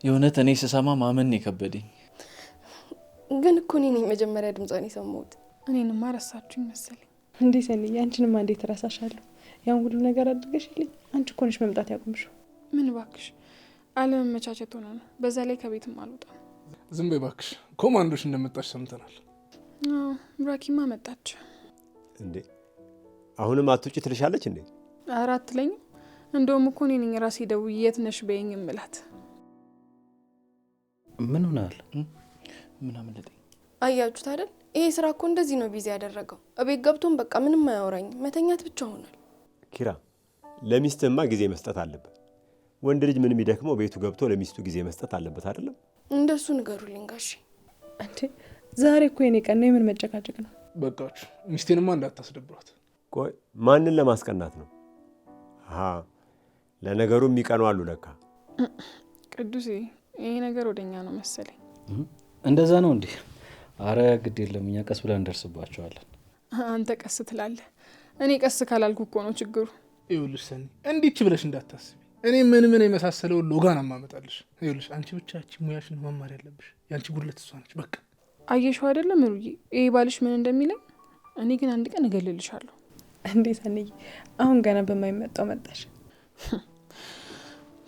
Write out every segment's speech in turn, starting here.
የእውነት እኔ ስሰማ ማመን የከበደኝ። ግን እኮ እኔ ነኝ መጀመሪያ ድምጿን የሰማሁት። እኔንማ ረሳችሁኝ መሰለኝ። እንዴ ሰንዬ፣ አንቺንማ እንዴት እረሳሻለሁ? ያን ሁሉ ነገር አድርገሽልኝ አንቺ እኮ ነሽ መምጣት ያቆምሽው። ምን እባክሽ አለመመቻቸት ሆነ ነው። በዛ ላይ ከቤትም አልወጣም። ዝም በይ እባክሽ። ኮማንዶሽ እንደመጣች ሰምተናል። ብራኪማ መጣች እንዴ? አሁንም አትውጪ ትልሻለች እንዴ? ኧረ አትለኝም። እንደውም እኮ እኔ ነኝ ራሴ ደውዬ የት ነሽ በይኝ እምላት። ምን ሆናል? ምን አመለጠኝ? አያችሁት አይደል? ይሄ ስራ እኮ እንደዚህ ነው ቢዚ ያደረገው። እቤት ገብቶን በቃ ምንም አያወራኝ፣ መተኛት ብቻ ሆኗል። ኪራ፣ ለሚስትማ ጊዜ መስጠት አለበት። ወንድ ልጅ ምን የሚደክመው ቤቱ ገብቶ ለሚስቱ ጊዜ መስጠት አለበት አይደለም? እንደሱ ንገሩልኝ ጋሼ። እንዴ ዛሬ እኮ የኔ ቀን ነው። የምን መጨቃጨቅ ነው? በቃችሁ። ሚስቴንማ እንዳታስደብሯት። ቆይ ማንን ለማስቀናት ነው? አሃ ለነገሩ የሚቀኑ አሉ ለካ። ቅዱሴ፣ ይሄ ነገር ወደኛ ነው መሰለኝ። እንደዛ ነው እንዴ? አረ ግድ የለም፣ እኛ ቀስ ብለን እንደርስባቸዋለን። አንተ ቀስ ትላለህ፣ እኔ ቀስ ካላልኩ እኮ ነው ችግሩ። ይኸውልሽ ሰኒ፣ እንዲች ብለሽ እንዳታስቢ። እኔ ምን የመሳሰለው ሎጋን አማመጣልሽ። ይኸውልሽ አንቺ ብቻ እቺ ሙያሽን መማር ያለብሽ። ያንቺ ጉድለት እሷ ነች። በቃ አየሽው አይደለም ሩዬ፣ ይሄ ባልሽ ምን እንደሚለኝ። እኔ ግን አንድ ቀን እገልልሻለሁ። እንዴ ሰንዬ፣ አሁን ገና በማይመጣው መጣሽ።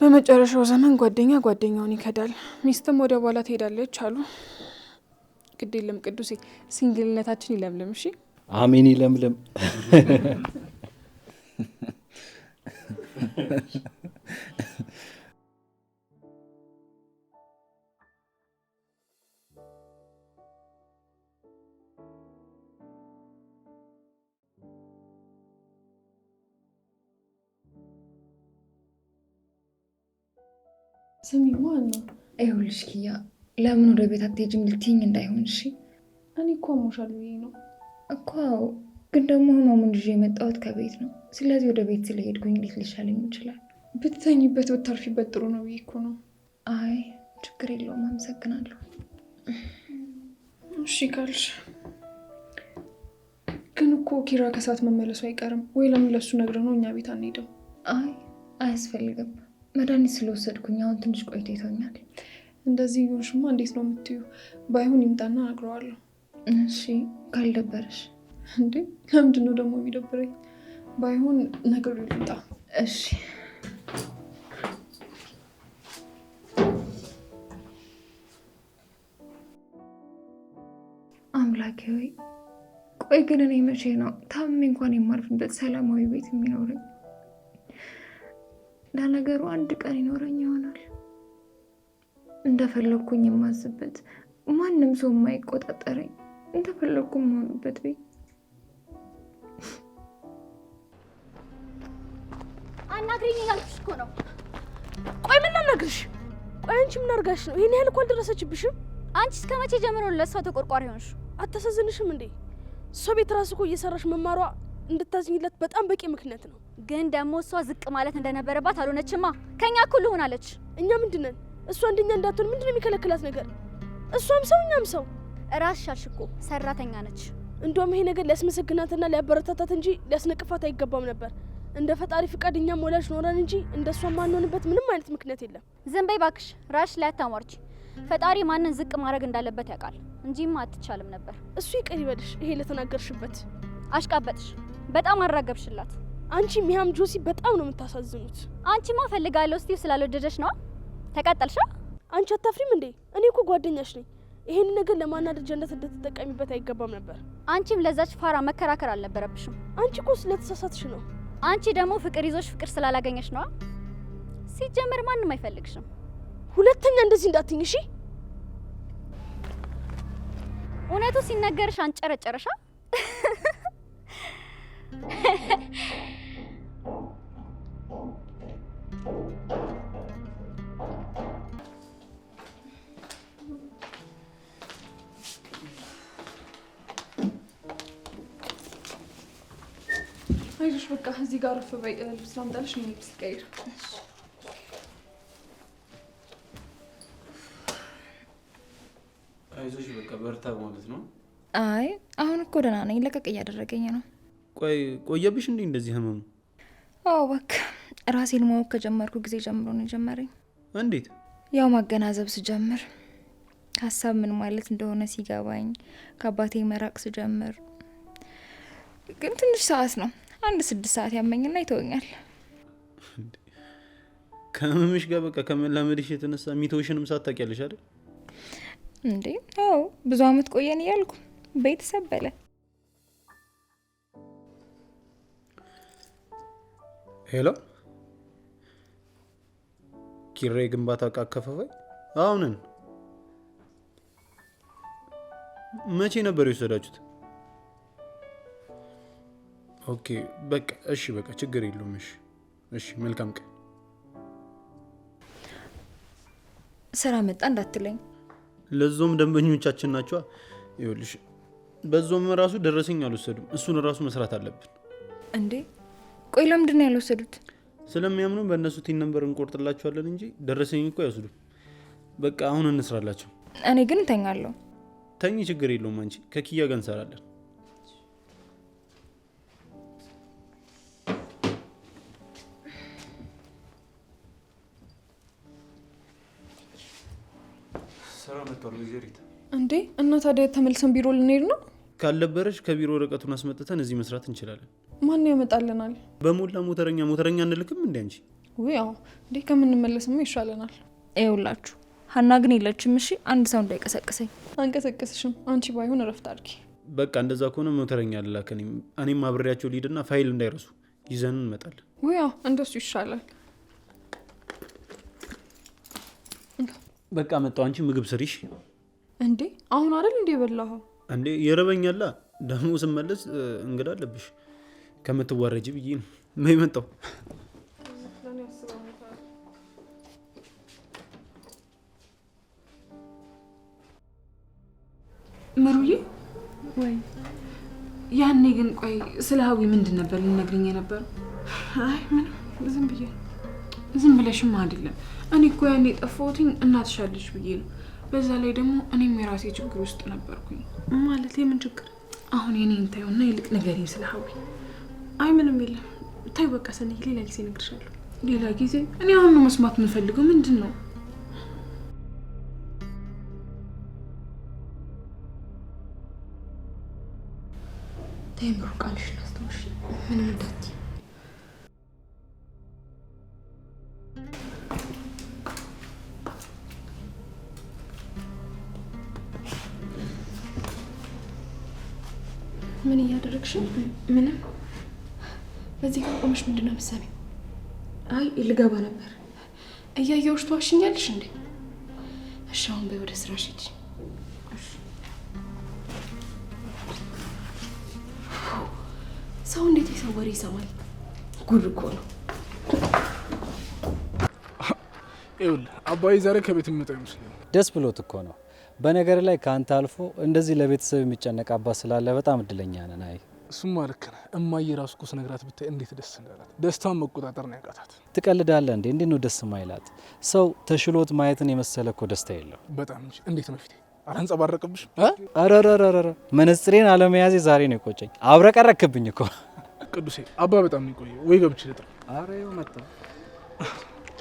በመጨረሻው ዘመን ጓደኛ ጓደኛውን ይከዳል፣ ሚስትም ወደ በኋላ ትሄዳለች አሉ። ግድ የለም ቅዱሴ፣ ሲንግልነታችን ይለምልም። እሺ አሜን፣ ይለምልም። ስሚ ማን ነው? ይኸውልሽ ኪያ፣ ለምን ወደ ቤት አትሄጂም ልትይኝ እንዳይሆን እሺ። እኔ እኮ አሞሻል ብዬ ነው እኮ። ግን ደግሞ ህመሙን ይዤ የመጣሁት ከቤት ነው። ስለዚህ ወደ ቤት ስለሄድኩኝ እንዴት ሊሻለኝ ይችላል? ብትተኝበት ብታርፊበት ጥሩ ነው ብዬ እኮ ነው። አይ ችግር የለውም፣ አመሰግናለሁ። እሺ ካልሽ። ግን እኮ ኪራ ከሰዓት መመለሱ አይቀርም ወይ? ለምን ለሱ ነግረህ ነው እኛ ቤት አንሄድም? አይ አያስፈልግም፣ መድኃኒት ስለወሰድኩኝ አሁን ትንሽ ቆይቶ ይተኛል። እንደዚህ ይሁንሽማ እንዴት ነው የምትዩ? ባይሆን ይምጣና እነግረዋለሁ። እሺ ካልደበረሽ። እንዴ ለምንድን ነው ደግሞ የሚደብረኝ? ባይሆን ነገሩ ይምጣ። እሺ አምላኬ ሆይ፣ ቆይ ግን እኔ መቼ ነው ታምሜ እንኳን የማርፍበት ሰላማዊ ቤት የሚኖረኝ? ለነገሩ አንድ ቀን ይኖረኝ ይሆናል፣ እንደፈለግኩኝ የማዝበት፣ ማንም ሰው የማይቆጣጠረኝ፣ እንደፈለግኩ የምሆንበት ቤት። አናግሪኝ እያልኩሽ እኮ ነው። ቆይ ምን ላናግርሽ? ቆይ አንቺ ምን አድርጋሽ ነው? ይሄን ያህል እኮ አልደረሰችብሽም። አንቺ እስከ መቼ ጀምሮ ለሷ ተቆርቋሪ ሆንሽ? አታሳዝንሽም እንዴ? እሷ ቤት ራሱ እኮ እየሰራሽ መማሯ እንድታዝኝለት በጣም በቂ ምክንያት ነው። ግን ደግሞ እሷ ዝቅ ማለት እንደነበረባት አልሆነችማ። ከኛ እኩል ሆናለች። እኛ ምንድነን? እሷ እንደኛ እንዳትሆን ምንድነው የሚከለክላት ነገር? እሷም ሰው እኛም ሰው። ራስሽ አልሽ እኮ ሰራተኛ ነች። እንደውም ይሄ ነገር ሊያስመሰግናትና ሊያበረታታት እንጂ ሊያስነቅፋት አይገባም ነበር። እንደ ፈጣሪ ፍቃድ እኛም ወላጅ ኖረን እንጂ እንደሷ ማንሆንበት ምንም አይነት ምክንያት የለም። ዝም በይ እባክሽ፣ ራስሽ ላይ አታሟርቺ። ፈጣሪ ማንን ዝቅ ማድረግ እንዳለበት ያውቃል እንጂማ አትቻልም ነበር። እሱ ይቅር ይበልሽ። ይሄ ለተናገርሽበት አሽቃበጥሽ። በጣም አራገብሽላት። አንቺ ሚያም ጆሲ በጣም ነው የምታሳዝኑት። አንቺማ ፈልጋለሁ እስቲ ስላልወደደሽ ነው። ተቃጠልሻ። አንቺ አታፍሪም እንዴ? እኔ እኮ ጓደኛሽ ነኝ። ይሄን ነገር ለማናደጃነት እንድትጠቀሚበት አይገባም ነበር። አንቺም ለዛች ፋራ መከራከር አልነበረብሽም። አንቺ እኮ ስለተሳሳትሽ ነው። አንቺ ደግሞ ፍቅር ይዞሽ ፍቅር ስላላገኘሽ ነው። ሲጀመር ማንም አይፈልግሽም። ሁለተኛ እንደዚህ እንዳትኝ እሺ። እውነቱ ሲነገርሽ አንጨረጨረሻ። አይዞሽ በቃ እዚህ ጋር ረፍ በይ። ልብስ ላምጣልሽ ነው ልብስ ቀይር። አይዞሽ በቃ በርታ ማለት ነው። አይ አሁን እኮ ደህና ነኝ፣ ለቀቅ እያደረገኝ ነው። ቆየብሽ እንዴ እንደዚህ ህመሙ? አዎ እባክህ ራሴን ማወቅ ከጀመርኩ ጊዜ ጀምሮ ነው የጀመረኝ። እንዴት? ያው ማገናዘብ ስጀምር ሀሳብ ምን ማለት እንደሆነ ሲገባኝ ከአባቴ መራቅ ስጀምር ግን ትንሽ ሰዓት ነው 6 ሰዓት ያመኝና ይተወኛል። ከመምሽ ጋር በቃ ከመላመድሽ የተነሳ ሚቶሽንም ሳታውቂያለሽ አይደል እንዴ? አዎ ብዙ አመት ቆየን እያልኩ ቤተሰብ በለ። ሄሎ ኪራይ ግንባታ ዕቃ አከፋፋይ? አዎ ነን። መቼ ነበር የወሰዳችሁት? ኦኬ በቃ እሺ፣ በቃ ችግር የለውም። እሺ መልካም ቀን። ስራ መጣ እንዳትለኝ። ለዞም ደንበኞቻችን ናቸው። ይኸውልሽ በዞም ራሱ ደረሰኝ አልወሰዱም። እሱን ራሱ መስራት አለብን። እንዴ ቆይ ለምንድን ነው ያልወሰዱት? ስለሚያምኑ በእነሱ ቲን ነምበር እንቆርጥላቸዋለን እንጂ ደረሰኝ እኮ አይወስዱም። በቃ አሁን እንስራላቸው። እኔ ግን እተኛለሁ። ተኝ፣ ችግር የለውም። አንቺ ከኪያ ጋር እንሰራለን። ስራ መጥቷል ወይዘሪት። እንዴ እና ታዲያ ተመልሰን ቢሮ ልንሄድ ነው? ካልነበረሽ ከቢሮ ወረቀቱን አስመጥተን እዚህ መስራት እንችላለን። ማን ያመጣልናል? በሞላ ሞተረኛ እንልክም እንዴ አንቺ? ወይ አዎ፣ እንዴ ከምንመለስማ ይሻለናል። ይኸውላችሁ ሀና ግን የለችም። እሺ አንድ ሰው እንዳይቀሰቅሰኝ። አንቀሰቅስሽም። አንቺ ባይሆን እረፍት አድርጊ። በቃ እንደዛ ከሆነ ሞተረኛ ልላክ። እኔም አብሬያቸው ልሂድና ፋይል እንዳይረሱ ይዘን እንመጣለን። ወይ አዎ እንደሱ ይሻላል። በቃ መጣሁ። አንቺ ምግብ ስሪሽ። እንዴ አሁን አይደል እንዴ በላኸው? እንዴ የረበኛላ ደግሞ ስመለስ እንግዳ አለብሽ ከምትዋረጂ ብዬ ነው የመጣው። ምሩዬ ወይ ያኔ ግን ቆይ ስለ ሀዊ ምንድን ነበር ልነግርኝ ነበር? አይ ምንም ዝም ብለሽማ አይደለም። እኔ እኮ ያኔ ጠፋሁትኝ እናትሽ አለሽ ብዬ ነው። በዛ ላይ ደግሞ እኔም የራሴ ችግር ውስጥ ነበርኩኝ። ማለት የምን ችግር? አሁን የኔን ታዩና ይልቅ ንገሪኝ ስለ ሀዊ። አይ ምንም የለም ታዩ በቃ ሰኔ ሌላ ጊዜ እነግርሻለሁ። ሌላ ጊዜ? እኔ አሁን ነው መስማት የምፈልገው። ምንድን ነው? ተምሩ ቃልሽ ላስተውሽ ምንም እንዳትዪ። ምን እያደረግሽ? ምንም። በዚህ ጋር ቆመሽ ምንድን ነው የምትሰሚው? አይ ልገባ ነበር። እያየሁሽ ትዋሽኛለሽ እንዴ? እሺ አሁን በይ ወደ ስራሽ ሂጂ። ሰው እንዴት የሰው ወሬ ይሰማል? ጉድ እኮ ነው። ይኸውልህ አባዬ ዛሬ ከቤት የሚመጣ ይመስለኛል። ደስ ብሎት እኮ ነው። በነገር ላይ ከአንተ አልፎ እንደዚህ ለቤተሰብ የሚጨነቅ አባት ስላለ በጣም እድለኛ ነን። አይ እሱማ ልክ ነህ። እማዬ ራሱ እኮ ስነግራት ብታይ እንዴት ደስ እንዳላት። ደስታን መቆጣጠር ነው ያቃታት። ትቀልዳለህ እንዴ? እንዴት ነው ደስ ማይላት? ሰው ተሽሎት ማየትን የመሰለ እኮ ደስታ የለው። በጣም እንጂ። እንዴት ነው ፊቴ አላንጸባረቅብሽ? አረረረረ መነጽሬን አለመያዜ ዛሬ ነው የቆጨኝ። አብረቀረክብኝ እኮ ቅዱሴ። አባ በጣም ነው የቆየው። ወይ ገብቼ ልጥራ? አረ ይኸው መጣ።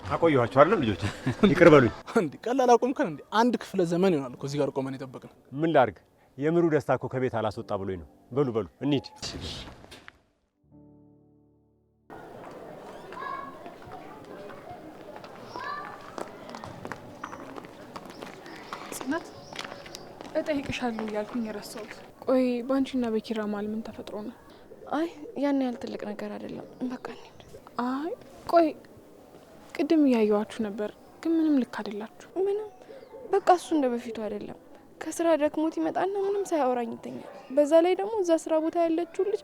አቆየኋቸው አይደለም ልጆች? ይቅር በሉኝ። እንዴ ቀላል አቆምከን እንዴ? አንድ ክፍለ ዘመን ይሆናል እኮ እዚህ ጋር ቆመን የጠበቅን። ምን ላድርግ? የምሩ ደስታ እኮ ከቤት አላስወጣ ብሎኝ ነው። በሉ በሉ እንሂድ። ጽናት እጠይቅሻለሁ እያልኩኝ የረሳሁት። ቆይ በአንቺና በኪራ መሀል ምን ተፈጥሮ ነው? አይ ያን ያህል ትልቅ ነገር አይደለም። በቃ እንሂድ። አይ ቆይ ቅድም እያየኋችሁ ነበር፣ ግን ምንም ልክ አይደላችሁ። ምንም በቃ እሱ እንደ በፊቱ አይደለም። ከስራ ደክሞት ይመጣና ምንም ሳያወራኝ ይተኛል። በዛ ላይ ደግሞ እዛ ስራ ቦታ ያለችው ልጅ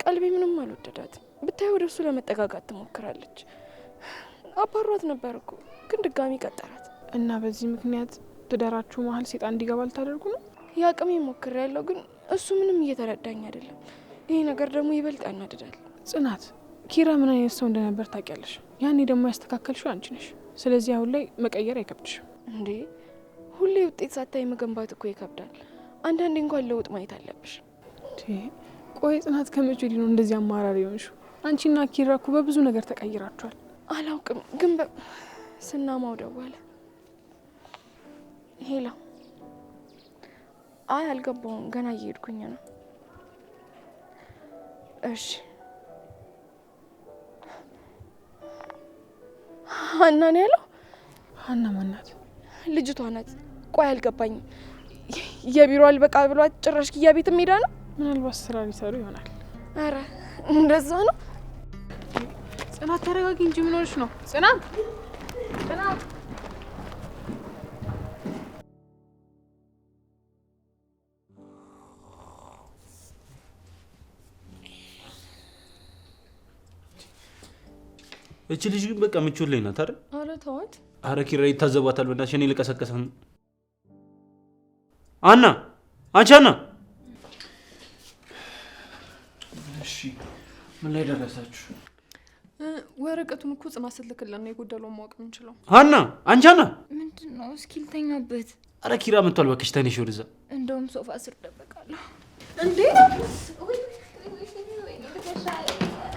ቀልቤ ምንም አልወደዳትም። ብታይ ወደ እሱ ለመጠጋጋት ትሞክራለች። አባሯት ነበር እኮ ግን ድጋሚ ቀጠራት። እና በዚህ ምክንያት ትዳራችሁ መሀል ሴጣን እንዲገባ ልታደርጉ ነው? ያቅሜ ሞክሬያለሁ፣ ግን እሱ ምንም እየተረዳኝ አይደለም። ይሄ ነገር ደግሞ ይበልጥ ያናድዳል። ጽናት ኪራ ምን አይነት ሰው እንደነበር ታውቂያለሽ። ያኔ ደግሞ ያስተካከልሽው አንቺ ነሽ። ስለዚህ አሁን ላይ መቀየር አይከብድሽም እንዴ? ሁሌ ውጤት ሳታይ መገንባት እኮ ይከብዳል። አንዳንዴ እንኳን ለውጥ ማየት አለብሽ። ቆይ ጽናት ከመቼ ወዲህ ነው እንደዚህ አማራሪ ሆንሽው? አንቺና ኪራ እኮ በብዙ ነገር ተቀይራችኋል። አላውቅም፣ ግን ስናማው ደወለ። ሄሎ። አይ አልገባውም፣ ገና እየሄድኩኝ ነው። እሺ ሀና ነው ያለው? ሀና ማናት? ልጅቷ ናት። ቆይ አልገባኝም። የቢሮ አልበቃ ብሏት ጭራሽ ኪያ ቤት ሄዳ ነው? ምናልባት ስራ ሊሰሩ ይሆናል። አረ እንደዛ ነው። ጽናት ተረጋጊ እንጂ ምን ሆነሽ ነው? ጽናት ጽናት እቺ ልጅ ግን በቃ ምቾት ላይ ናት አይደል? አረ ተዋት። አረ ኪራ ይታዘባታል። በእናትሽ እኔ ልቀሰቀሰው። አና አንቺ አና። እሺ ምን ላይ ደረሳችሁ? ወረቀቱን እኮ ጽናት ስትልክልን ነው የጎደለውን ማወቅ የምንችለው። አና አንቺ አና። ምንድነው? እስኪ ልተኛበት። አረ ኪራ መጥቷል። እባክሽ ተነሽ ወደዛ። እንደውም ሶፋ ስር ደበቃለሁ። እንዴ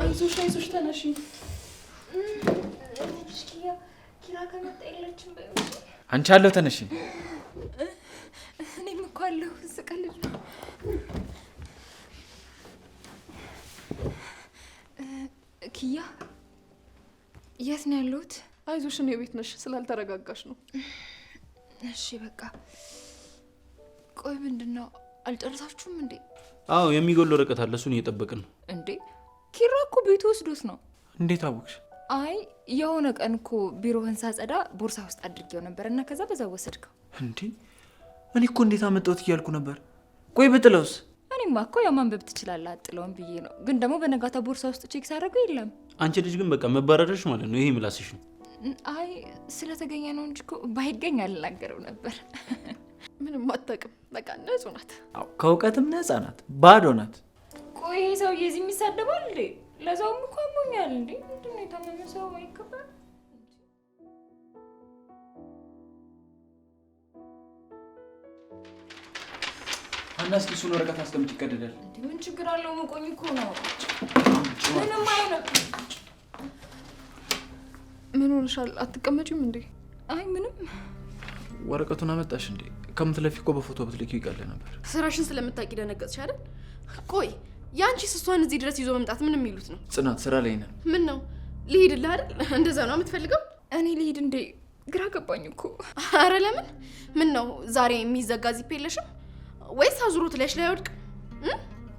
አይዞሽ አይዞሽ ተነሺ። ኪራ ከመጣ የለችም። አንቺ አለው ተነሺ። እኔም እኮ አለሁ። ስቀልድ ነው። ኪያ የት ነው ያለሁት? አይዞሽ እኔ ቤት ነሽ፣ ስላልተረጋጋሽ ነው። እሺ በቃ ቆይ ምንድን ነው አልጨረሳችሁም እንዴ? አዎ የሚጎል ወረቀት አለ፣ እሱን እየጠበቅን ነው። እንዴ ኪራ እኮ ቤቱ ወስዶት ነው። እንዴት አወቅሽ? አይ የሆነ ቀን እኮ ቢሮህን ሳጸዳ ቦርሳ ውስጥ አድርጌው ነበር እና ከዛ በዛ ወሰድከው። እንዴ እኔ እኮ እንዴት አመጣሁት እያልኩ ነበር። ቆይ ብጥለውስ? እኔማ እኮ ያው ማንበብ ትችላለህ አጥለውም ብዬ ነው። ግን ደግሞ በነጋታ ቦርሳ ውስጥ ቼክ ሳደርገው የለም። አንቺ ልጅ ግን በቃ መባረርሽ ማለት ነው። ይሄ ምላስሽ ነው። አይ ስለተገኘ ነው እንጂ እኮ ባይገኝ አልናገረው ነበር። ምንም አታውቅም። በቃ ንጹህ ናት። አዎ ከእውቀትም ነፃ ናት፣ ባዶ ናት። ቆይ ይሄ ሰውዬ እዚህ የሚሳደባል እንዴ? ለዛውም እኮ አሞኛል እንዴ? ምንድነው የታመመ ሰው አይከበር? ሀና እስኪ እሱን ወረቀት አስቀምጭ፣ ይቀደዳል። ምን ችግር አለው? መቆኝ እኮ ነው። ምንም አይሆንም። ምን ሆነሻል? አትቀመጪም እንዴ? አይ ምንም። ወረቀቱን አመጣሽ እንዴ? ከምትለፊ እኮ በፎቶ ብትልኪው ይቀል ነበር። ስራሽን ስለምታውቂ ደነገጥሽ አይደል? ቆይ ያንቺ እሷን እዚህ ድረስ ይዞ መምጣት ምን የሚሉት ነው? ጽናት ስራ ላይ ነን። ምን ነው ልሂድልህ አይደል? እንደዛ ነው የምትፈልገው? እኔ ልሂድ እንዴ? ግራ ገባኝ እኮ። አረ ለምን? ምን ነው ዛሬ የሚዘጋ ዚፕ የለሽም ወይስ አዙሮት ላይሽ ላይ ወድቅ?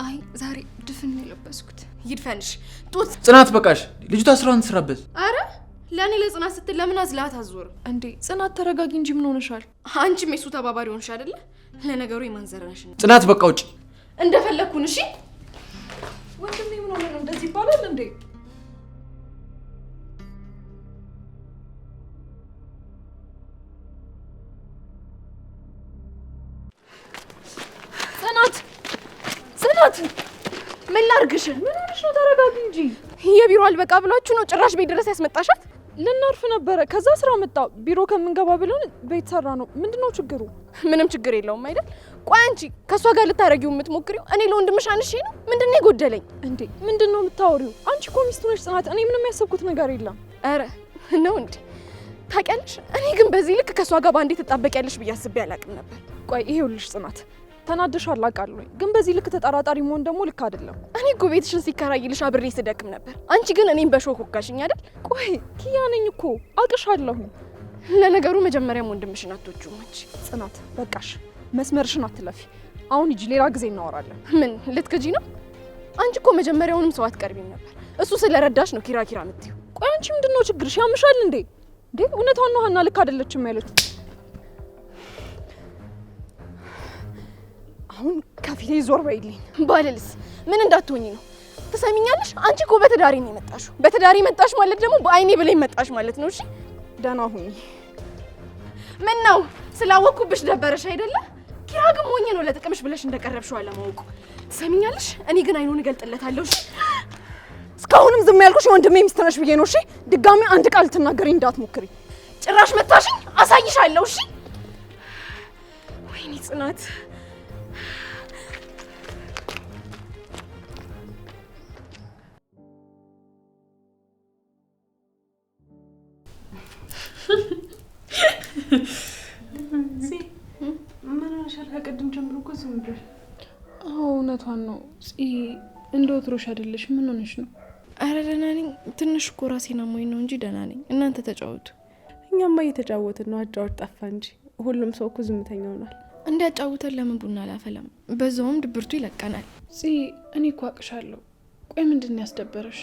አይ ዛሬ ድፍን ነው የለበስኩት። ይድፈንሽ ጡት። ጽናት በቃሽ፣ ልጅቷ ስራዋን ትስራበት። አረ ለእኔ ለጽናት ስትል ለምን አዝላት አዞር እንዴ? ጽናት ተረጋጊ እንጂ ምን ሆነሻል? አንቺም የሱ ተባባሪ ሆንሽ አይደለ? ለነገሩ የማንዘረናሽ ነው። ጽናት በቃ ውጪ። እንደፈለኩን እሺ። ወንድሜ ምን ሆነ ነው እንደዚህ ይባላል እንዴ? ጽናት ምን ላርግሽ? ምን ሆነሽ ነው? ተረጋጊ እንጂ። የቢሮ አልበቃ ብላችሁ ነው ጭራሽ ቤት ድረስ ያስመጣሻት? ልናርፍ ነበረ፣ ከዛ ስራ መጣ። ቢሮ ከምንገባ ብለን ቤት ሰራ ነው። ምንድነው ችግሩ? ምንም ችግር የለውም አይደል? ቆይ አንቺ ከሷ ጋር ልታረጊው የምትሞክሪው እኔ ለወንድምሽ አንሺ ነው? ምንድነው የጎደለኝ እንዴ? ምንድነው የምታወሪው? አንቺ እኮ ሚስቱ ነሽ ጽናት። እኔ ምንም ያሰብኩት ነገር የለም። አረ ነው እንዴ? ታውቂያለሽ፣ እኔ ግን በዚህ ልክ ከሷ ጋር ባንዴ ትጣበቂያለሽ ብዬ አስቤ አላውቅም ነበር። ቆይ ይሄውልሽ ጽናት፣ ተናደሻል አውቃለሁ፣ ግን በዚህ ልክ ተጠራጣሪ መሆን ደግሞ ልክ አይደለም። እኔ እኮ ቤትሽን ሲከራይልሽ አብሬ ስደክም ነበር። አንቺ ግን እኔም በሾክ ወጋሽኝ አይደል? ቆይ ኪያ ነኝ እኮ አውቅሻለሁ። ለነገሩ መጀመሪያም ወንድምሽን አትወጂውም አንቺ። ጽናት በቃሽ፣ መስመርሽን አትለፊ። አሁን ሂጂ፣ ሌላ ጊዜ እናወራለን። ምን ልትክጂ ነው? አንቺ እኮ መጀመሪያውንም ሰው አትቀርቢም ነበር። እሱ ስለረዳሽ ነው ኪራ ኪራ የምትይው። ቆይ አንቺ ምንድነው ችግርሽ? ያምሻል እንዴ? እንዴ እውነቷን ነው ሀና ልክ አይደለችም ያለች። አሁን ከፊቴ ዞር በይልኝ። ባልልስ ምን እንዳትሆኚ ነው? ትሰሚኛለሽ? አንቺ እኮ በትዳሪ ነው የመጣሽው። በትዳሪ መጣሽ ማለት ደግሞ በአይኔ ብለኝ መጣሽ ማለት ነው። እሺ ደህና ሁኚ። ምን ነው ስላወኩብሽ ደበረሽ አይደለ? ኪራ ግን ሞኝ ነው ለጥቅምሽ ብለሽ እንደቀረብሽው አለማወቁ። ትሰሚኛለሽ? እኔ ግን አይኑን እገልጥለታለሁ። እሺ እስካሁንም ዝም ያልኩሽ ወንድሜ ሚስት ነሽ ብዬ ነው። እሺ ድጋሚ አንድ ቃል ልትናገሪ እንዳትሞክሪ። ጭራሽ መታሽኝ፣ አሳይሻለሁ። እሺ ወይኔ ጽናት ስምብር አዎ እውነቷን ነው። እንደ ወትሮሽ አይደለሽ። ምን ሆነሽ ነው? አረ ደህና ነኝ። ትንሽ እኮ ራሴን አሞኝ ነው እንጂ ደህና ነኝ። እናንተ ተጫወቱ። እኛማ እየተጫወትን ነው። አጫወት ጠፋ እንጂ ሁሉም ሰው እኮ ዝምተኛ ሆኗል። እንዲያጫውተን ለምን ቡና አላፈላም? በዛውም ድብርቱ ይለቀናል። እኔ እኮ አቅሻለሁ። ቆይ ምንድን ያስደበረሽ?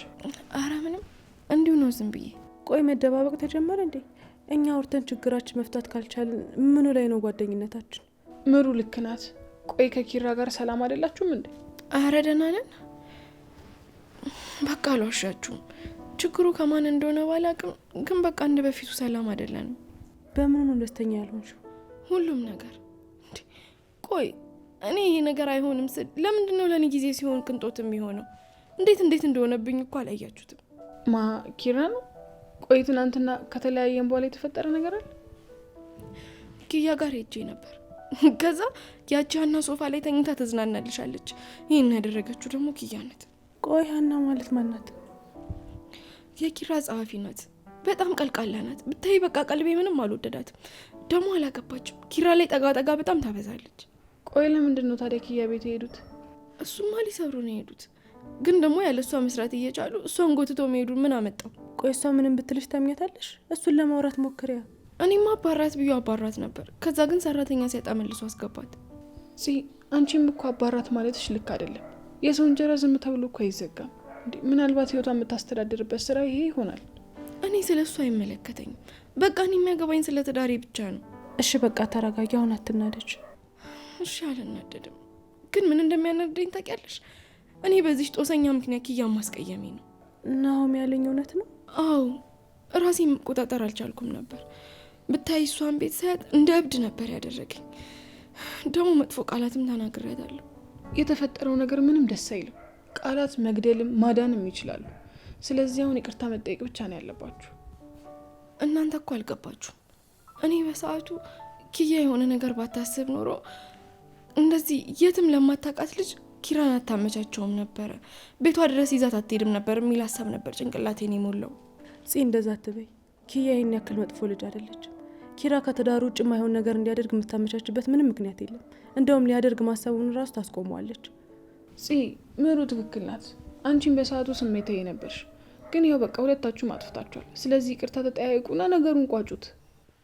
አረ ምንም እንዲሁ ነው ዝም ብዬ። ቆይ መደባበቅ ተጀመረ እንዴ? እኛ አውርተን ችግራችን መፍታት ካልቻልን ምኑ ላይ ነው ጓደኝነታችን? ምሩ ልክ ናት። ቆይ ከኪራ ጋር ሰላም አይደላችሁም እንዴ? አረ ደህና ነን። በቃ አልዋሻችሁም። ችግሩ ከማን እንደሆነ ባላቅም ግን በቃ እንደ በፊቱ ሰላም አይደለንም። በምኑ ነው ደስተኛ ያልሆንሽው? ሁሉም ነገር ቆይ እኔ ይሄ ነገር አይሆንም ስል ለምንድን ነው ለእኔ ጊዜ ሲሆን ቅንጦት የሚሆነው? እንዴት እንደሆነብኝ እኮ አላያችሁትም። ኪራ ነው? ቆይ ትናንትና ከተለያየን በኋላ የተፈጠረ ነገር አለ? ኪያ ጋር ሄጄ ነበር። ከዛ ያቺ ሀና ሶፋ ላይ ተኝታ ተዝናናልሻለች። ይህን ያደረገችው ደግሞ ኪያ ናት። ቆይ ሀና ማለት ማናት? የኪራ ጸሐፊ ናት። በጣም ቀልቃላ ናት። ብታይ በቃ ቀልቤ ምንም አልወደዳትም። ደግሞ አላገባችም። ኪራ ላይ ጠጋ በጣም ታበዛለች። ቆይ ለምንድን ነው ታዲያ ኪያ ቤት የሄዱት? እሱማ ሊሰሩ ነው የሄዱት። ግን ደግሞ ያለ እሷ መስራት እየቻሉ እሷን ጎትቶ መሄዱ ምን አመጣው? ቆይ እሷ ምንም ብትልሽ ታምኛታለሽ? እሱን ለማውራት ሞክሪያ። እኔማ አባራት ብዬ አባራት ነበር። ከዛ ግን ሰራተኛ ሲያጣ መልሶ አስገባት። አንቺም እኮ አባራት ማለትሽ ልክ አይደለም። የሰው እንጀራ ዝም ተብሎ እኮ አይዘጋም። ምናልባት ህይወቷን የምታስተዳድርበት ስራ ይሄ ይሆናል። እኔ ስለ እሱ አይመለከተኝም። በቃ እኔ የሚያገባኝ ስለ ትዳሬ ብቻ ነው። እሺ በቃ ተረጋጊ። አሁን አትናደጅ። እሺ አልናደድም። ግን ምን እንደሚያናደደኝ ታውቂያለሽ? እኔ በዚህ ጦሰኛ ምክንያት ኪያ ማስቀየሜ ነው። ናሆም ያለኝ እውነት ነው? አዎ ራሴን መቆጣጠር አልቻልኩም ነበር። ብታይ እሷን ቤት ሳያት እንደ እብድ ነበር ያደረገኝ። ደግሞ መጥፎ ቃላትም ተናግሬያታለሁ። የተፈጠረው ነገር ምንም ደስ አይልም። ቃላት መግደልም ማዳንም ይችላሉ። ስለዚህ አሁን ይቅርታ መጠየቅ ብቻ ነው ያለባችሁ። እናንተ እኮ አልገባችሁም። እኔ በሰዓቱ ኪያ የሆነ ነገር ባታስብ ኖሮ እንደዚህ የትም ለማታውቃት ልጅ ኪራን አታመቻቸውም ነበረ። ቤቷ ድረስ ይዛት አትሄድም ነበር የሚል ሀሳብ ነበር ጭንቅላቴን የሞላው። እንደዛ አትበይ። ኪያ ይህን ያክል መጥፎ ልጅ አይደለችም። ኪራ ከትዳሩ ውጭ የማይሆን ነገር እንዲያደርግ የምታመቻችበት ምንም ምክንያት የለም። እንደውም ሊያደርግ ማሰቡን ራሱ ታስቆመዋለች። ምሩ ትክክል ናት። አንቺን በሰዓቱ ስሜታዊ ነበርሽ፣ ግን ያው በቃ ሁለታችሁም አጥፍታችኋል። ስለዚህ ይቅርታ ተጠያየቁና ነገሩን ቋጩት።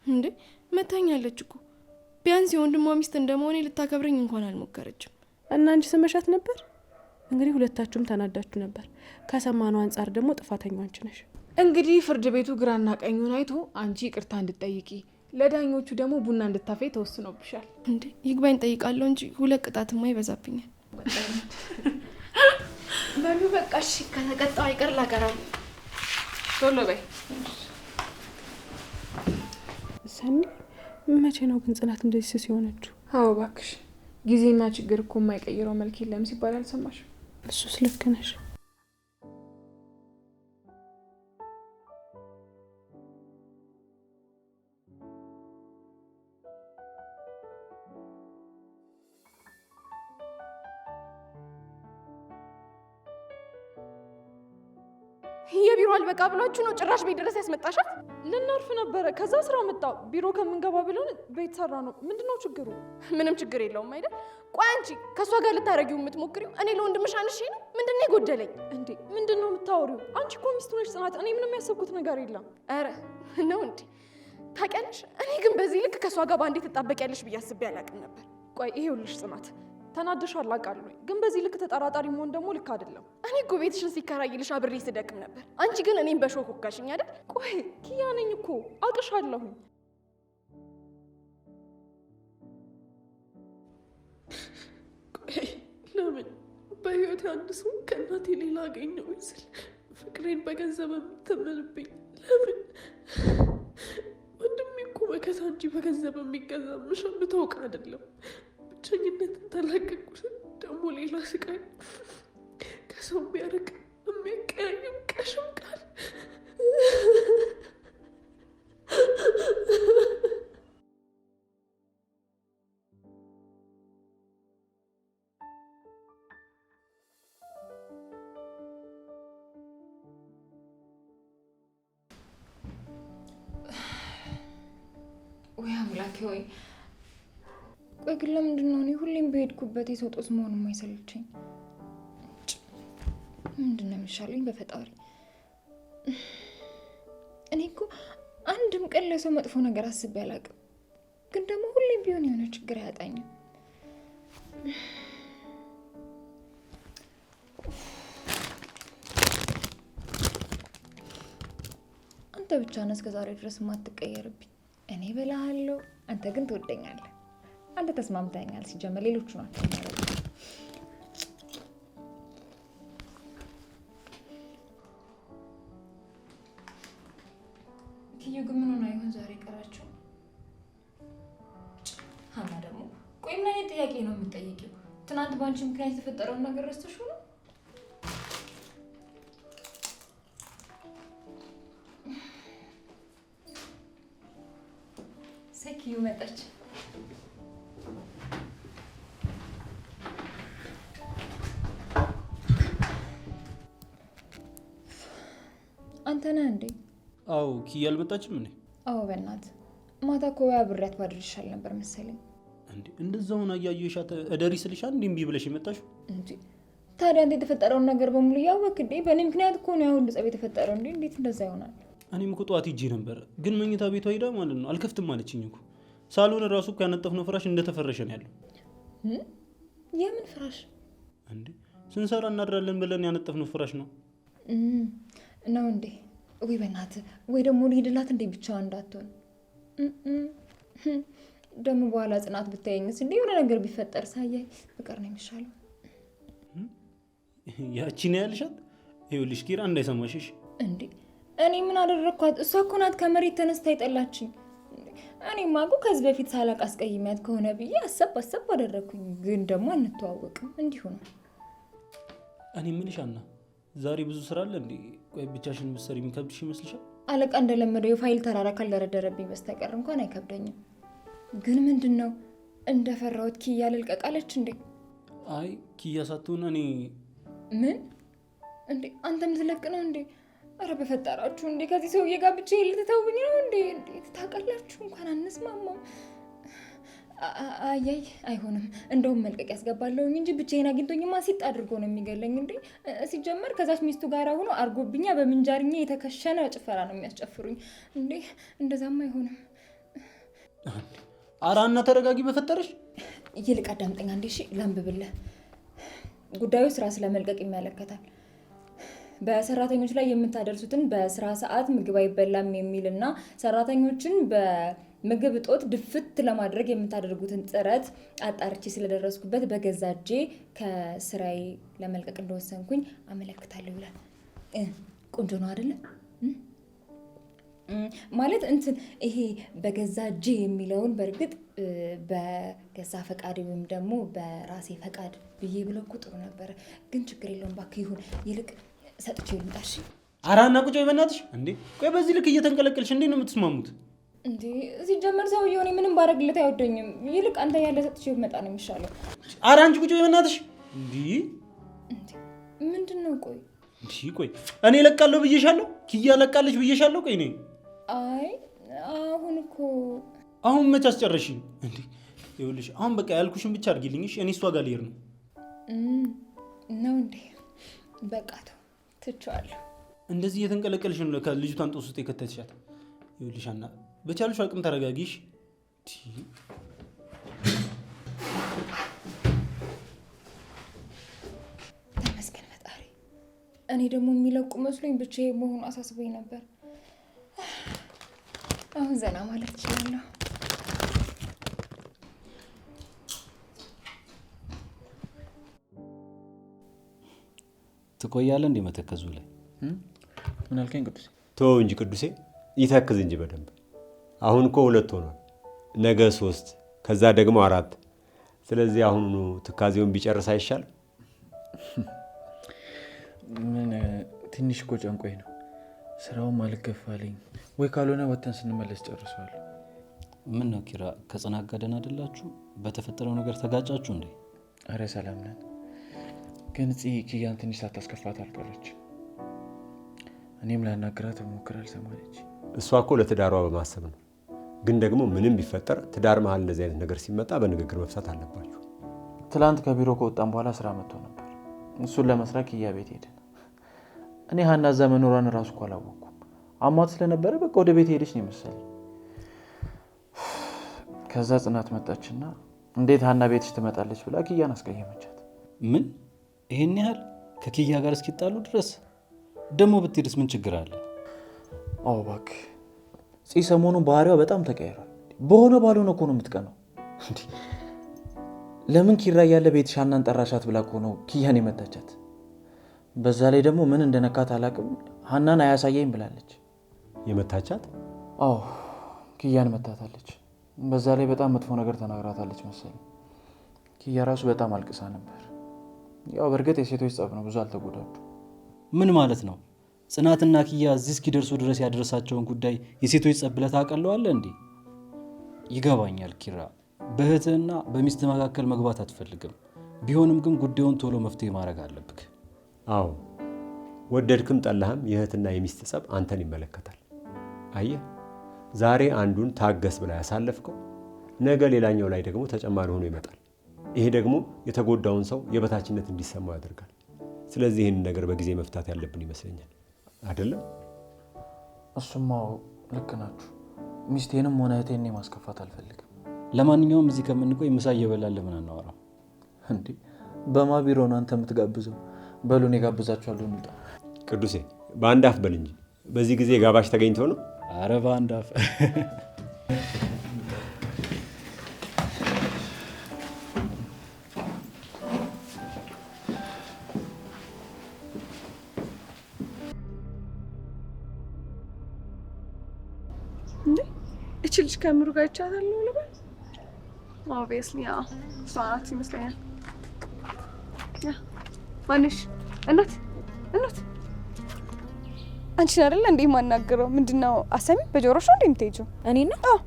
እንዴ መታኛለች እኮ። ቢያንስ የወንድሟ ሚስት እንደመሆኔ ልታከብረኝ እንኳን አልሞከረችም። እና አንቺ ስመሻት ነበር። እንግዲህ ሁለታችሁም ተናዳችሁ ነበር። ከሰማነው አንጻር ደግሞ ጥፋተኛው አንቺ ነሽ። እንግዲህ ፍርድ ቤቱ ግራና ቀኙን አይቶ አንቺ ይቅርታ እንድትጠይቂ፣ ለዳኞቹ ደግሞ ቡና እንድታፈይ ተወስኖብሻል። እንዴ ይግባኝ ጠይቃለሁ እንጂ 2 ቅጣትማ ይበዛብኛል። በሉ በቃ እሺ፣ ከተቀጣው አይቀር ላቀራል። ቶሎ በይ ሰኒ። መቼ ነው ግን ጽናት እንደዚህ ስስ የሆነችው? አዎ እባክሽ፣ ጊዜና ችግር እኮ የማይቀይረው መልክ የለም ሲባል አልሰማሽ? እሱስ ልክ ነሽ። የቢሮ አልበቃ ብሏችሁ ነው ጭራሽ ቤት ድረስ ያስመጣሻት? ልናርፍ ነበረ። ከዛ ስራው መጣ። ቢሮ ከምንገባ ብለን ቤት ሰራ ነው። ምንድነው ችግሩ? ምንም ችግር የለውም አይደል? ቆይ አንቺ ከሷ ጋር ልታረጊው የምትሞክሪው እኔ ለወንድምሽ አንሺ ነው? ምንድነው የጎደለኝ እንዴ? ምንድነው የምታወሪው? አንቺ እኮ ሚስቱ ነሽ ጽናት። እኔ ምንም ያሰብኩት ነገር የለም። አረ ነው እንዴ? ታውቂያለሽ፣ እኔ ግን በዚህ ልክ ከሷ ጋር ባንዴ ትጣበቂያለሽ ብዬ አስቤ አላውቅም ነበር። ቆይ ይሄውልሽ ጽናት፣ ተናደሻል አውቃለሁ፣ ግን በዚህ ልክ ተጠራጣሪ መሆን ደግሞ ልክ አይደለም። እኔ እኮ ቤትሽን ሲከራይልሽ አብሬ ስደቅም ነበር። አንቺ ግን እኔም በሾክ ወጋሽኝ አይደል? ቆይ ኪያ ነኝ እኮ አውቅሻለሁኝ። ቆይ ለምን በህይወት አንድ ሰው ከእናቴ ሌላ አገኘሁ ስል ፍቅሬን በገንዘብ የምትምልብኝ ለምን? ወንድሜ እኮ በከሳ እንጂ በገንዘብ የሚገዛ ምሸምተውቅ አይደለም። ብቸኝነትን ተላቀቁት ደግሞ ሌላ ስቃይ፣ ከሰው የሚያርቅ የሚያቀያይም ቀሽም ቃል። ወይ አምላኬ ወይ ቆይ ግን ለምንድን ነው እኔ ሁሌም በሄድኩበት የሰው ጦስ መሆኑ የማይሰለቸኝ? ምንድን ነው የሚሻለኝ በፈጣሪ? እኔ እኮ አንድም ቀን ለሰው መጥፎ ነገር አስቤ አላውቅም። ግን ደግሞ ሁሌም ቢሆን የሆነ ችግር አያጣኝም። አንተ ብቻ ነህ እስከ ዛሬ ድረስ የማትቀየርብኝ። እኔ በላሃለሁ፣ አንተ ግን ትወደኛለህ። አንተ ተስማምተኛል። ሲጀመር ሌሎቹ ናቸው የሚያደርጉት። ኪዩ ግን ምን ሆና ይሆን ዛሬ ቀራችሁ? ሀና ደግሞ ቆይ ምን አይነት ጥያቄ ነው የምትጠይቂው? ትናንት በአንቺ ምክንያት የተፈጠረውን ነገር ረስተሽው ነው? ኪዩ መጣች። አንተ ነህ እንዴ? አዎ ኪያ አልመጣችም እንዴ? አዎ በእናትህ ማታ እኮ አብሬያት ባድር ይሻል ነበር መሰለኝ። እንዴ እንደዛውን አያየሻት እደሪ ስልሻል እንዴ እምቢ ብለሽ የመጣሽው? እንዴ ታዲያ አንተ የተፈጠረውን ነገር በሙሉ ያወቅህ እንዴ? በእኔ ምክንያት እኮ ነው ያ ሁሉ ጸብ የተፈጠረው። እንዴ እንዴት እንደዛ ይሆናል? እኔም እኮ ጠዋት ሂጄ ነበር፣ ግን መኝታ ቤቷ ሄዳ ማለት ነው አልከፍትም አለችኝ እኮ። ሳሎን ራሱ እኮ ያነጠፍነው ፍራሽ እንደተፈረሸ ነው ያለው። የምን ፍራሽ? እንዴ ስንሰራ እናድራለን ብለን ያነጠፍነው ፍራሽ ነው ነው እንዴ? ወይ በእናትህ ወይ ደግሞ ልሂድላት እንዴ ብቻዋን እንዳትሆን። ደግሞ በኋላ ጽናት ብታየኝስ እንዴ የሆነ ነገር ቢፈጠር ሳያይ ፍቅር ነው የሚሻለው። ያቺ ነው ያልሻት? ይኸውልሽ ኪራ እንዳይሰማሽሽ። እንዴ እኔ ምን አደረኳት? እሷ እኮ ናት ከመሬት ተነስታ ይጠላችኝ። እኔማ እኮ ከዚህ በፊት ሳላቅ አስቀይሚያት ከሆነ ብዬ አሰብ አደረኩኝ። ግን ደግሞ አንተዋወቅም እንዲሁ ነው። እኔ የምልሽ አና ዛሬ ብዙ ስራ አለ እንዴ? ቆይ ብቻሽን ምሰሪ የሚከብድሽ ይመስልሻል? አለቃ እንደለመደው የፋይል ተራራ ካልደረደረብኝ በስተቀር እንኳን አይከብደኝም። ግን ምንድነው እንደፈራሁት ኪያ ልልቀቃለች እንዴ? አይ ኪያ ሳትሆን እኔ ምን እንዴ? አንተም ልትለቅ ነው እንዴ? አረ በፈጠራችሁ እንዴ ከዚህ ሰውዬ ጋር ብቻ ልትተውኝ ነው እንዴ? እንዴት ታውቃላችሁ? እንኳን አንስማማም። አያይ አይሆንም። እንደውም መልቀቅ ያስገባለሁኝ እንጂ ብቻዬን አግኝቶኝማ ሲጥ አድርጎ ነው የሚገለኝ እንዴ። ሲጀመር ከዛች ሚስቱ ጋር ሆኖ አርጎብኛ በምንጃርኛ የተከሸነ ጭፈራ ነው የሚያስጨፍሩኝ እንዴ። እንደዛማ አይሆንም። አራና ተረጋጊ በፈጠረሽ። ይልቅ አዳምጠኝ አንዴ እሺ። ላንብብልህ። ጉዳዩ ስራ ስለመልቀቅ ይመለከታል። በሰራተኞች ላይ የምታደርሱትን በስራ ሰዓት ምግብ አይበላም የሚልና ሰራተኞችን በምግብ እጦት ድፍት ለማድረግ የምታደርጉትን ጥረት አጣርቼ ስለደረስኩበት በገዛ እጄ ከስራዬ ለመልቀቅ እንደወሰንኩኝ አመለክታለሁ ይላል። ቆንጆ ነው አይደለ? ማለት እንትን ይሄ በገዛ እጄ የሚለውን በእርግጥ በገዛ ፈቃድ ወይም ደግሞ በራሴ ፈቃድ ብዬ ብለው እኮ ጥሩ ነበረ። ግን ችግር የለውም እባክህ ይሁን። ይልቅ ሰጥቼ ልምጣሽ። አራና ቁጭ በእናትሽ። እንዴ ቆይ በዚህ ልክ እየተንቀለቀልሽ እንዴት ነው የምትስማሙት? እንዴ ሲጀመር ሰውዬው እኔ ምንም ባረግለት አይወደኝም። ይልቅ አንተ ያለ ሰጥቼ ልመጣ ነው የሚሻለው። ኧረ አንቺ ቁጭ በእናትሽ። እንዴ ምንድነው? ቆይ እንዴ ቆይ እኔ እለቃለሁ ብዬሻለሁ። ኪያ ለቃለች ብዬሻለሁ። ቆይ እኔ አይ አሁን እኮ አሁን መች አስጨረሽኝ እንዴ? ይኸውልሽ አሁን በቃ ያልኩሽን ብቻ አድርጊልኝ እሺ? እኔ እሷ ጋር ልሄድ ነው ነው እንዴ? በቃ ትቼዋለሁ። እንደዚህ እየተንቀለቀልሽ ነው ከልጅቷን ጦስ ውስጥ የከተትሻት። ይኸውልሽ አና በቻልሽ አቅም ተረጋጊሽ። ተመስገን ፈጣሪ። እኔ ደግሞ የሚለቁ መስሎኝ ብቻዬን መሆኑ አሳስቦኝ ነበር። አሁን ዘና ማለት እችላለሁ። ትቆያለህ እንዴ መተከዙ ላይ? ምን አልከኝ ቅዱሴ? ተወው እንጂ ቅዱሴ፣ ይተክዝ እንጂ በደንብ። አሁን እኮ 2 ሆኗል፣ ነገ 3፣ ከዛ ደግሞ 4። ስለዚህ አሁኑ ትካዜውን ቢጨርስ አይሻል? ምን ትንሽ እኮ ጨንቆኝ ነው። ስራውም አልገፋልኝ። ወይ ካልሆነ ወተን ስንመለስ ጨርሰዋል። ምን ነው ኪራ፣ ከጽናት ጋር ደህና አይደላችሁ? በተፈጠረው ነገር ተጋጫችሁ እንዴ? አረ ሰላም ነን። ግን ኪያን ትንሽ ሳታስከፋት አልቀረች። እኔም ላናግራት ሞክር አልሰማለች። እሷ እኮ ለትዳሯ በማሰብ ነው። ግን ደግሞ ምንም ቢፈጠር ትዳር መሀል እንደዚህ አይነት ነገር ሲመጣ በንግግር መፍታት አለባችሁ። ትላንት ከቢሮ ከወጣን በኋላ ስራ መጥቶ ነበር። እሱን ለመስራት ኪያ ቤት ሄድን። እኔ ሀና እዛ መኖሯን እራሱ እኮ አላወቅኩም። አሟት ስለነበረ በቃ ወደ ቤት ሄደች ነው የመሰለኝ። ከዛ ጽናት መጣችና እንዴት ሀና ቤትሽ ትመጣለች ብላ ኪያን አስቀየመቻት። ምን ይሄን ያህል ከኪያ ጋር እስኪጣሉ ድረስ? ደግሞ ብትሄድስ ምን ችግር አለ? አዎ እባክህ ሰሞኑን ባህሪዋ በጣም ተቀይሯል። በሆነ ባልሆነ እኮ ነው የምትቀነው። ለምን ኪራ ያለ ቤትሽ ሀናን ጠራሻት ብላ እኮ ነው ኪያን የመታቻት። በዛ ላይ ደግሞ ምን እንደነካት አላውቅም፣ ሀናን አያሳየኝ ብላለች። የመታቻት? አዎ ኪያን መታታለች። በዛ ላይ በጣም መጥፎ ነገር ተናግራታለች መሰለኝ። ኪያ ራሱ በጣም አልቅሳ ነበር። ያው በእርግጥ የሴቶች ጸብ ነው፣ ብዙ አልተጎዳዱ። ምን ማለት ነው? ጽናትና ኪያ እዚህ እስኪደርሱ ድረስ ያደረሳቸውን ጉዳይ የሴቶች ጸብ ብለህ ታውቃለዋለህ እንዴ? ይገባኛል ኪራ፣ በእህትህና በሚስት መካከል መግባት አትፈልግም። ቢሆንም ግን ጉዳዩን ቶሎ መፍትሄ ማድረግ አለብህ። አዎ ወደድክም ጠላህም የእህትና የሚስት ጸብ አንተን ይመለከታል። አየህ ዛሬ አንዱን ታገስ ብላ ያሳለፍከው ነገ ሌላኛው ላይ ደግሞ ተጨማሪ ሆኖ ይመጣል። ይሄ ደግሞ የተጎዳውን ሰው የበታችነት እንዲሰማው ያደርጋል። ስለዚህ ይህንን ነገር በጊዜ መፍታት ያለብን ይመስለኛል። አይደለም? እሱማ ልክ ናችሁ። ሚስቴንም ሆነ እህቴን ማስከፋት አልፈልግም። ለማንኛውም እዚህ ከምንቆይ ምሳ እየበላን ለምን አናወራም እንዴ? በማ ቢሮ ነው አንተ የምትጋብዘው? በሉ እኔ ጋብዛችኋለሁ። እንውጣ። ቅዱሴ በአንድ አፍ በል እንጂ በዚህ ጊዜ ጋባዥ ተገኝተው ነው? አረ በአንድ አፍ። እቺ ልጅ ከምሩ ጋር ይቻታለሁ ልበል? ኦብቪየስሊ ያው እሷ ናት ይመስለኛል። ማንሽ? እናት አንቺን አይደለ እንዴ የማናገረው? ምንድነው አሰሚ? በጆሮሽ ነው እንዴ የምትሄጂው? እኔና? አዎ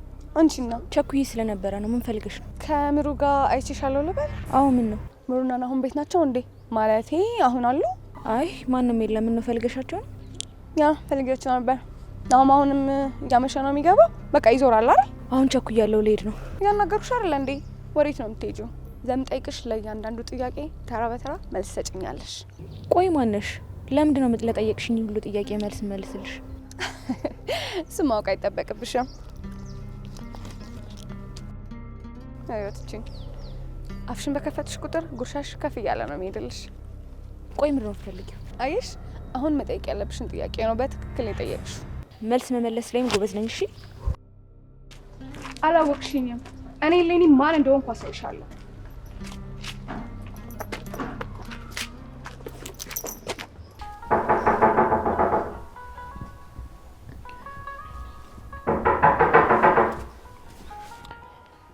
አንቺን ነው። ቸኩዬ ስለነበረ ነው። ምን ፈልገሽ ነው? ከምሩ ጋር አይቼሻለሁ ልበል? አዎ ምን ነው? ምሩና አሁን ቤት ናቸው እንዴ? ማለቴ አሁን አሉ? አይ ማንም የለም። ምን ነው ፈልገሻቸው ነው? ያ ፈልገሻቸው ነበር። አሁንም እያመሸ ነው የሚገባው። በቃ ይዞራል አይደል? አሁን ቸኩያለሁ፣ ልሄድ ነው። ያናገሩሽ አይደል እንዴ? ወዴት ነው የምትሄጂው? ዘምጠይቅሽ ለእያንዳንዱ ጥያቄ ተራ በተራ መልስ ሰጭኛለሽ። ቆይ ማነሽ? ለምንድን ነው ለጠየቅሽኝ ሁሉ ጥያቄ መልስ መልስልሽ? እሱን ማወቅ አይጠበቅብሽም። አይወትቺኝ አፍሽን በከፈትሽ ቁጥር ጉርሻሽ ከፍ እያለ ነው የሚሄድልሽ። ቆይ ምንድን ነው የምትፈልጊው? አየሽ፣ አሁን መጠየቅ ያለብሽን ጥያቄ ነው በትክክል የጠየቅሽው። መልስ መመለስ ላይም ጎበዝ ነኝ። እሺ አላወቅሽኝም። እኔ ሌኒ ማን እንደሆንኩ አሳይሻለሁ።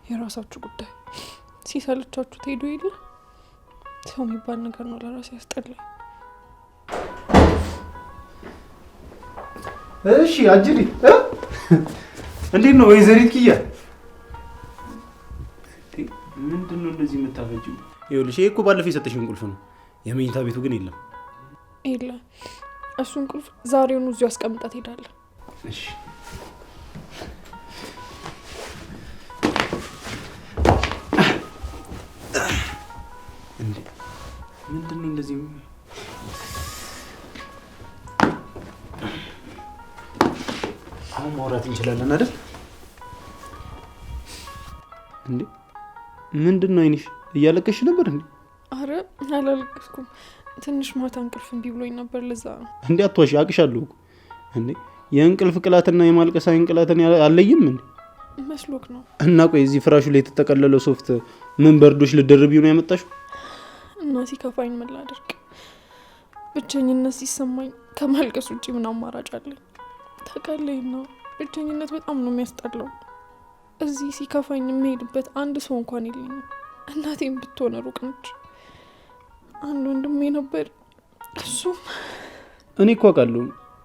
የራሳችሁ ጉዳይ። ሲሰለቻችሁ ትሄዱ የለ። ሰው የሚባል ነገር ነው ለራሴ ያስጠላኝ። እሺ አጅሪ እንዴት ነው ወይዘሪት ኪያ? ምንድን ነው እንደዚህ የምታፈጂው? ይኸውልሽ ይሄ እኮ ባለፈው የሰጠሽን ቁልፍ ነው። የመኝታ ቤቱ ግን የለም። የለም እሱን ቁልፍ ዛሬውኑ እዚሁ አስቀምጣት ሄዳለሁ። እሺ እንዴ ምንድን ነው እንደዚህ? አሁን ማውራት እንችላለን አይደል? እንዴ ምንድን ነው አይንሽ? እያለቀሽ ነበር እንዴ? አረ አላለቀስኩም። ትንሽ ማታ እንቅልፍ እምቢ ብሎኝ ነበር፣ ለዛ ነው። እንዴ አትዋሺ፣ አቅሻለሁ እኮ። እንዴ የእንቅልፍ ቅላትና የማልቀስ ቅላትን አለይም እንዴ? መስሎክ ነው። እና ቆይ እዚህ ፍራሹ ላይ የተጠቀለለው ሶፍት ምን በርዶሽ ልደርቢው ነው ያመጣሽው? እና ሲከፋኝ ምን ላደርግ? ብቸኝነት ሲሰማኝ ከማልቀስ ውጭ ምን አማራጭ አለኝ? ታውቃለህ ነው ብቸኝነት በጣም ነው የሚያስጠላው። እዚህ ሲከፋኝ የምሄድበት አንድ ሰው እንኳን የለኝም። እናቴም ብትሆን ሩቅ ነች። አንድ ወንድሜ ነበር፣ እሱም እኔ እኮ አውቃለሁ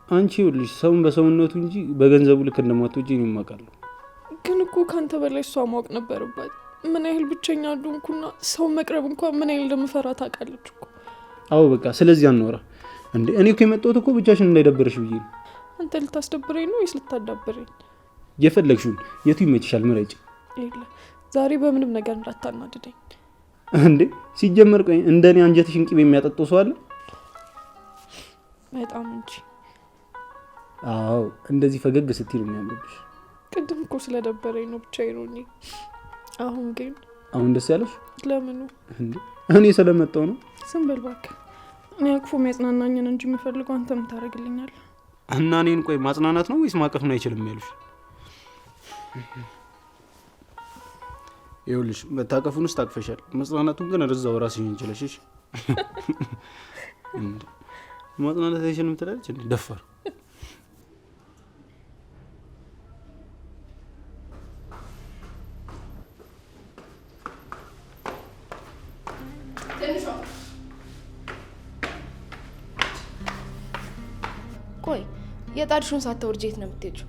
አንቺ ይኸውልሽ ሰውን በሰውነቱ እንጂ በገንዘቡ ልክ እንደማትወጂ እኔም አውቃለሁ። ግን እኮ ካንተ በላይ እሷ ማወቅ ነበረባት። ምን ያህል ብቸኛ እንደሆንኩና ሰው መቅረብ እንኳን ምን ያህል እንደምፈራ ታውቃለች እኮ። አዎ በቃ ስለዚህ አናወራ እንዴ። እኔ እኮ የመጣሁት እኮ ብቻሽን እንዳይደብርሽ ብዬ ነው። አንተ ልታስደብረኝ ነው ወይስ ልታዳብረኝ? የፈለግሽውን የቱ ይመችሻል ምረጭ። የለ ዛሬ በምንም ነገር እንዳታናድደኝ እንዴ። ሲጀመር ቆይ እንደኔ አንጀትሽን ቅቤ የሚያጠጣው ሰው አለ? በጣም እንጂ። አዎ እንደዚህ ፈገግ ስትይ ነው የሚያምርብሽ። ቅድም እኮ ስለደበረኝ ነው ብቻዬን ሆኜ። አሁን ግን አሁን ደስ ያለሽ? ለምኑ? እንዴ እኔ ስለመጣው ነው። ዝም በል እባክህ። እኔ አቅፎ የሚያጽናናኝን እንጂ የምፈልገው አንተ ምን ታደርግልኛለህ? እና እኔን ቆይ ማጽናናት ነው ወይስ ማቀፍ ነው አይችልም ያሉሽ? ይኸውልሽ መታቀፉን ውስጥ አቅፈሻል። መጽናናቱን ግን ርዛው ራስሽን እንችለሽ። ማጽናናት አይችልም ትላለች እንዴ ደፋር። ቆይ የጣድሽውን ሳታወርጂ የት ነው የምትሄጂው?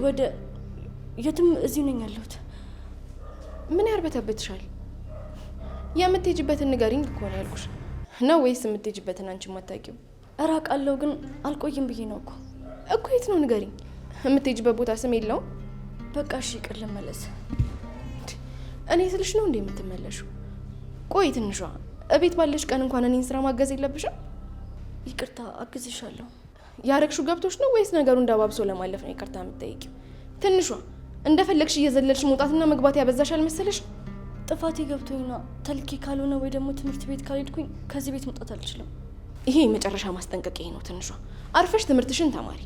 ወደ የትም እዚሁ ነኝ ያለሁት። ምን ያርበተብትሻል? የምትሄጂበትን ንገሪኝ እኮ ነው ያልኩሽ። ነው ወይስ የምትሄጂበትን አንቺ የማታውቂው? እራቃለሁ ግን አልቆይም ብዬ ነው እኮ የት ነው ንገሪኝ። የምትሄጂበት ቦታ ስም የለውም? በቃ እሺ ይቅር ልመለስ። እኔ ስልሽ ነው እንዴ የምትመለሽው? ቆይ ትንሿ እቤት ባለሽ ቀን እንኳን እኔን ስራ ማገዝ የለብሽም? ይቅርታ አግዝሻለሁ። ያረግሹ ገብቶሽ ነው ወይስ ነገሩን እንዳባብሶ ለማለፍ ነው ይቅርታ የምትጠይቂው? ትንሿ እንደፈለግሽ እየዘለልሽ መውጣትና መግባት ያበዛሻል መሰለሽ? ጥፋቴ ገብቶኝና ተልኬ ካልሆነ ወይ ደግሞ ትምህርት ቤት ካልሄድኩኝ ከዚህ ቤት መውጣት አልችልም። ይሄ የመጨረሻ ማስጠንቀቂያ ነው። ትንሿ አርፈሽ ትምህርትሽን ተማሪ።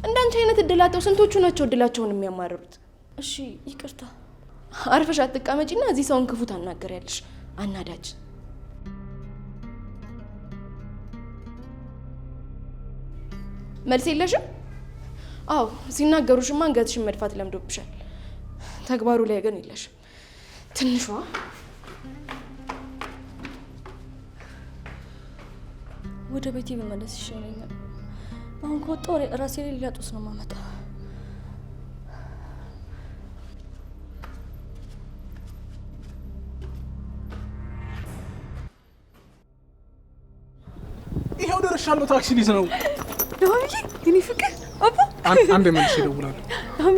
እንዳንቺ አይነት እድላቸው ስንቶቹ ናቸው እድላቸውን የሚያማርሩት? እሺ ይቅርታ። አርፈሽ አትቀመጪና እዚህ ሰውን ክፉ ታናገሪያለሽ። አናዳጅ። መልስ የለሽም? አዎ ሲናገሩሽማ አንገትሽን መድፋት ለምዶብሻል። ተግባሩ ላይ ግን የለሽም። ትንሿ ወደ ቤቴ በመለስ ይሻለኛል። አሁን ከወጣሁ ራሴ ላይ ሌላ ጦስ ነው የማመጣው። ይሄው ደርሻለሁ። ታክሲ ሊዝ ነው። ዳሚ የኔ ፍቅር አባ አንድ መልሼ እደውላለሁ። ዳሚ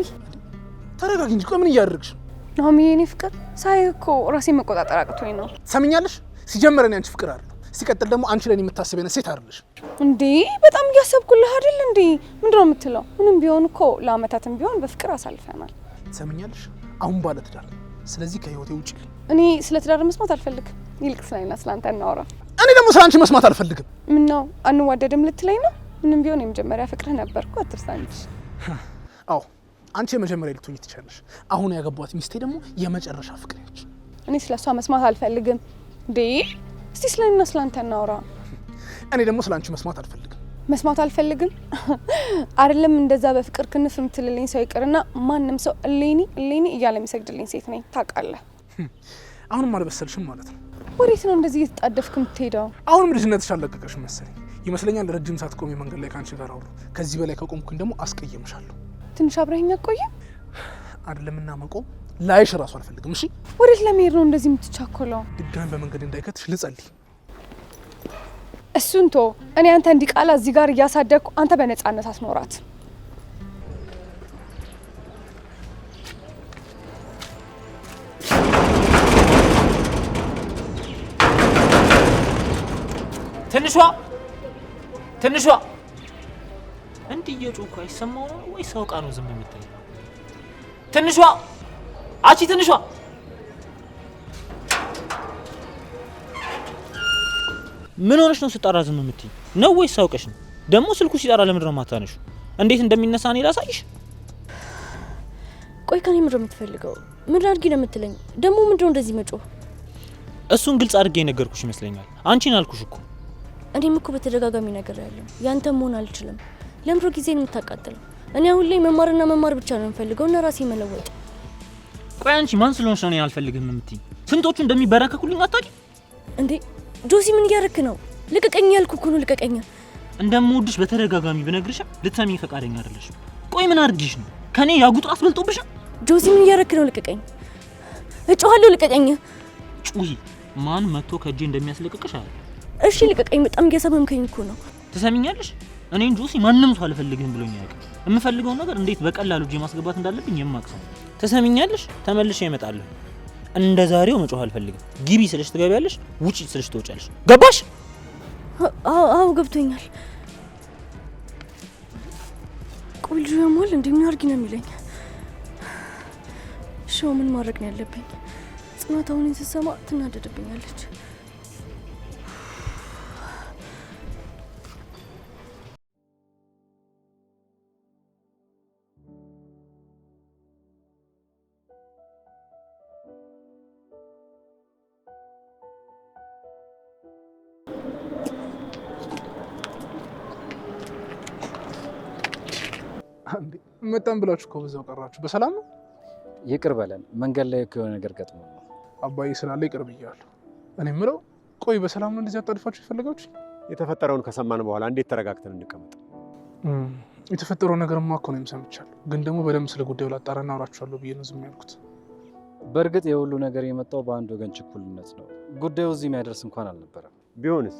ተረጋጊ እንጂ። ቆይ ምን እያደረግሽ ነው? ዳሚ የኔ ፍቅር ሳይ እኮ ራሴን መቆጣጠር አቅቶኝ ነው። ሰምኛለሽ? ሲጀመር እኔ አንቺ ፍቅር አይደለም፣ ሲቀጥል ደግሞ አንቺ ለኔ የምታስብ አይነት ሴት አይደለሽ። እንዴ በጣም እያሰብኩልህ አይደል እንዴ? ምንድነው የምትለው? ምንም ቢሆን እኮ ለአመታትም ቢሆን በፍቅር አሳልፈናል። ሰምኛለሽ? አሁን ባለ ትዳር፣ ስለዚህ ከህይወቴ ውጪ። እኔ ስለ ትዳር መስማት አልፈልግም። ይልቅ ስለኔና ስላንተ እናወራ። እኔ ደግሞ ስለ አንቺ መስማት አልፈልግም። ምን ነው አንዋደድም ልትለኝ ነው? ምንም ቢሆን የመጀመሪያ ፍቅርህ ነበርኩ፣ አትርሳ እንጂ። አዎ አንቺ የመጀመሪያ ልትሆኚ ትችያለሽ። አሁን ያገባኋት ሚስቴ ደግሞ የመጨረሻ ፍቅሬ ነች። እኔ ስለሷ መስማት አልፈልግም። እንዴ እስቲ ስለኔና ስላንተ እናውራ። እኔ ደግሞ ስለ አንቺ መስማት አልፈልግም። መስማት አልፈልግም አይደለም። እንደዛ በፍቅር ክንፍ የምትልልኝ ሰው ይቅርና ማንም ሰው እሌኒ እሌኒ እያለ የሚሰግድልኝ ሴት ነኝ። ታውቃለህ። አሁንም አልበሰልሽም ማለት ነው። ወዴት ነው እንደዚህ እየተጣደፍክ የምትሄደው? አሁንም ልጅነትሽ አልለቀቀሽም መሰለኝ። ይመስለኛል ረጅም ሰዓት ቆሜ መንገድ ላይ ከአንቺ ጋር አውሩ። ከዚህ በላይ ከቆምኩኝ ደግሞ አስቀየምሻለሁ። ትንሽ አብረኸኝ አትቆይም? አይደለምና መቆም ላይሽ እራሱ አልፈልግም። እሺ ወዴት ለመሄድ ነው እንደዚህ የምትቻኮለው? ድጋሚ በመንገድ እንዳይከትሽ ልጸልይ። እሱን ቶ እኔ አንተ እንዲቃላ እዚህ ጋር እያሳደግኩ አንተ በነፃነት አትኖራት። ትንሿ እንዲህ እየጮኩ አይሰማው ነው ወይ ሰው ቃ ነው ዝም የምትለው? ትንሿ አቺ ትንሿ ምን ሆነሽ ነው ስጠራ ዝም የምትይ ነው ወይስ አውቀሽ ነው? ደግሞ ስልኩ ሲጠራ ለምንድን ነው የማታነሺው? እንዴት እንደሚነሳ እኔ ላሳይሽ። ቆይ ከኔ ምንድን ነው የምትፈልገው? ምን አድርጊ ነው የምትለኝ? ደግሞ ምንድን ነው እንደዚህ መጮህ? እሱን ግልጽ አድርጌ የነገርኩሽ ይመስለኛል። አንቺን አልኩሽ እኮ። እኔም እኮ በተደጋጋሚ ነገር ያለው ያንተ መሆን አልችልም። ለምሮ ጊዜን የምታቃጥለው? እኔ አሁን ላይ መማርና መማር ብቻ ነው የምፈልገው እና ራሴ መለወጥ። ቆይ አንቺ ማን ስለሆንሽ ነው እኔ አልፈልግም የምትይኝ? ስንቶቹ እንደሚበረከኩልኝ አታውቂ እንዴ? ጆሲ ምን እያደረክ ነው? ልቀቀኝ ያልኩህ እኮ ነው። ልቀቀኝ። እንደምወድሽ በተደጋጋሚ ብነግርሽም ልትሰሚኝ ፈቃደኛ አይደለሽም። ቆይ ምን አድርጊሽ ነው? ከኔ ያጉጡ አስበልጦብሽ? ጆሲ ምን እያደረክ ነው? ልቀቀኝ። እጮሃለሁ። ልቀቀኝ። ጩሂ። ማን መጥቶ ከእጄ እንደሚያስለቅቅሽ አለ። እሺ ልቀቀኝ። በጣም እያሰማምከኝ እኮ ነው። ትሰሚኛለሽ? እኔን ጆሲ ማንም ሰው አልፈልግም ብሎኝ ያውቃል። የምፈልገውን ነገር እንዴት በቀላሉ እጄ ማስገባት እንዳለብኝ የማውቅ ሰው። ትሰሚኛለሽ? ተመልሼ እመጣለሁ። እንደ ዛሬው መጮህ አልፈልግም። ግቢ ስልሽ ትገቢያለሽ፣ ውጪ ስልሽ ትወጫለሽ። ገባሽ? አዎ ገብቶኛል። ቆይ ልጁ ያሟል እንዴ? ምን አድርጊ ነው የሚለኝ? ሸው ምን ማድረግ ነው ያለብኝ? ጽናት አሁን ስትሰማ ትናደድብኛለች። መጣን ብላችሁ እኮ በዛው ቀራችሁ። በሰላም ነው? ይቅር በለን፣ መንገድ ላይ የሆነ ነገር ገጥሞ ነው። አባዬ ስላለ ይቅር ብያለሁ። እኔ የምለው ቆይ በሰላም ነው እንደዚህ አጣድፋችሁ የፈለጋችሁ? የተፈጠረውን ከሰማን በኋላ እንዴት ተረጋግተን እንቀመጥ? የተፈጠረው ነገርማ እኮ ነው ሰምቻለሁ፣ ግን ደግሞ በደንብ ስለ ጉዳዩ ላጣራና አውራችኋለሁ ብዬ ነው ዝም ያልኩት። በእርግጥ የሁሉ ነገር የመጣው በአንድ ወገን ችኩልነት ነው። ጉዳዩ እዚህ የሚያደርስ እንኳን አልነበረም። ቢሆንስ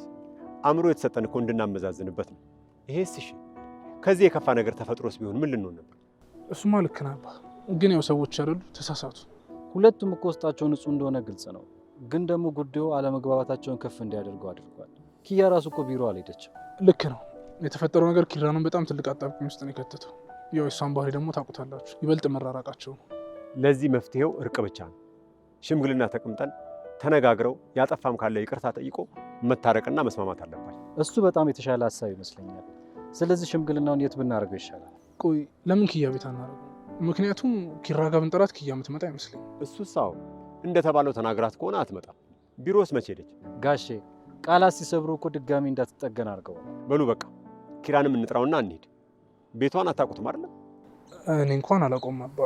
አእምሮ የተሰጠን እኮ እንድናመዛዝንበት ነው። ይሄስ እሺ፣ ከዚህ የከፋ ነገር ተፈጥሮስ ቢሆን ምን ልንሆን ነበር? እሱማ ልክ ነህ አባ፣ ግን ያው ሰዎች አይደሉ ተሳሳቱ። ሁለቱም እኮ ውስጣቸው ንጹህ እንደሆነ ግልጽ ነው። ግን ደግሞ ጉዳዩ አለመግባባታቸውን ከፍ እንዲያደርገው አድርጓል። ኪያ ራሱ እኮ ቢሮ አልሄደችም። ልክ ነው። የተፈጠረው ነገር ኪራንን በጣም ትልቅ አጣብቂኝ ውስጥ ነው የከተተው። ያው እሷን ባህሪ ደግሞ ታውቁታላችሁ፣ ይበልጥ መራራቃቸው ነው። ለዚህ መፍትሄው እርቅ ብቻ ነው። ሽምግልና ተቀምጠን ተነጋግረው ያጠፋም ካለ ይቅርታ ጠይቆ መታረቅና መስማማት አለባቸው። እሱ በጣም የተሻለ ሀሳብ ይመስለኛል። ስለዚህ ሽምግልናውን የት ብናደርገው ይሻላል? ቆይ ለምን ኪያ ቤት አናደርገው? ምክንያቱም ኪራ ጋር ብንጠራት ኪያ የምትመጣ አይመስለኝም። እሱስ አዎ እንደተባለው ተናግራት ከሆነ አትመጣም። ቢሮስ መቼ ሄደች? ጋሼ ቃላት ሲሰብሩ እኮ ድጋሚ እንዳትጠገን አድርገው። በሉ በቃ ኪራንም እንጥራውና እንሂድ። ቤቷን አታውቁትም አይደል? እኔ እንኳን አላውቀውም አባ።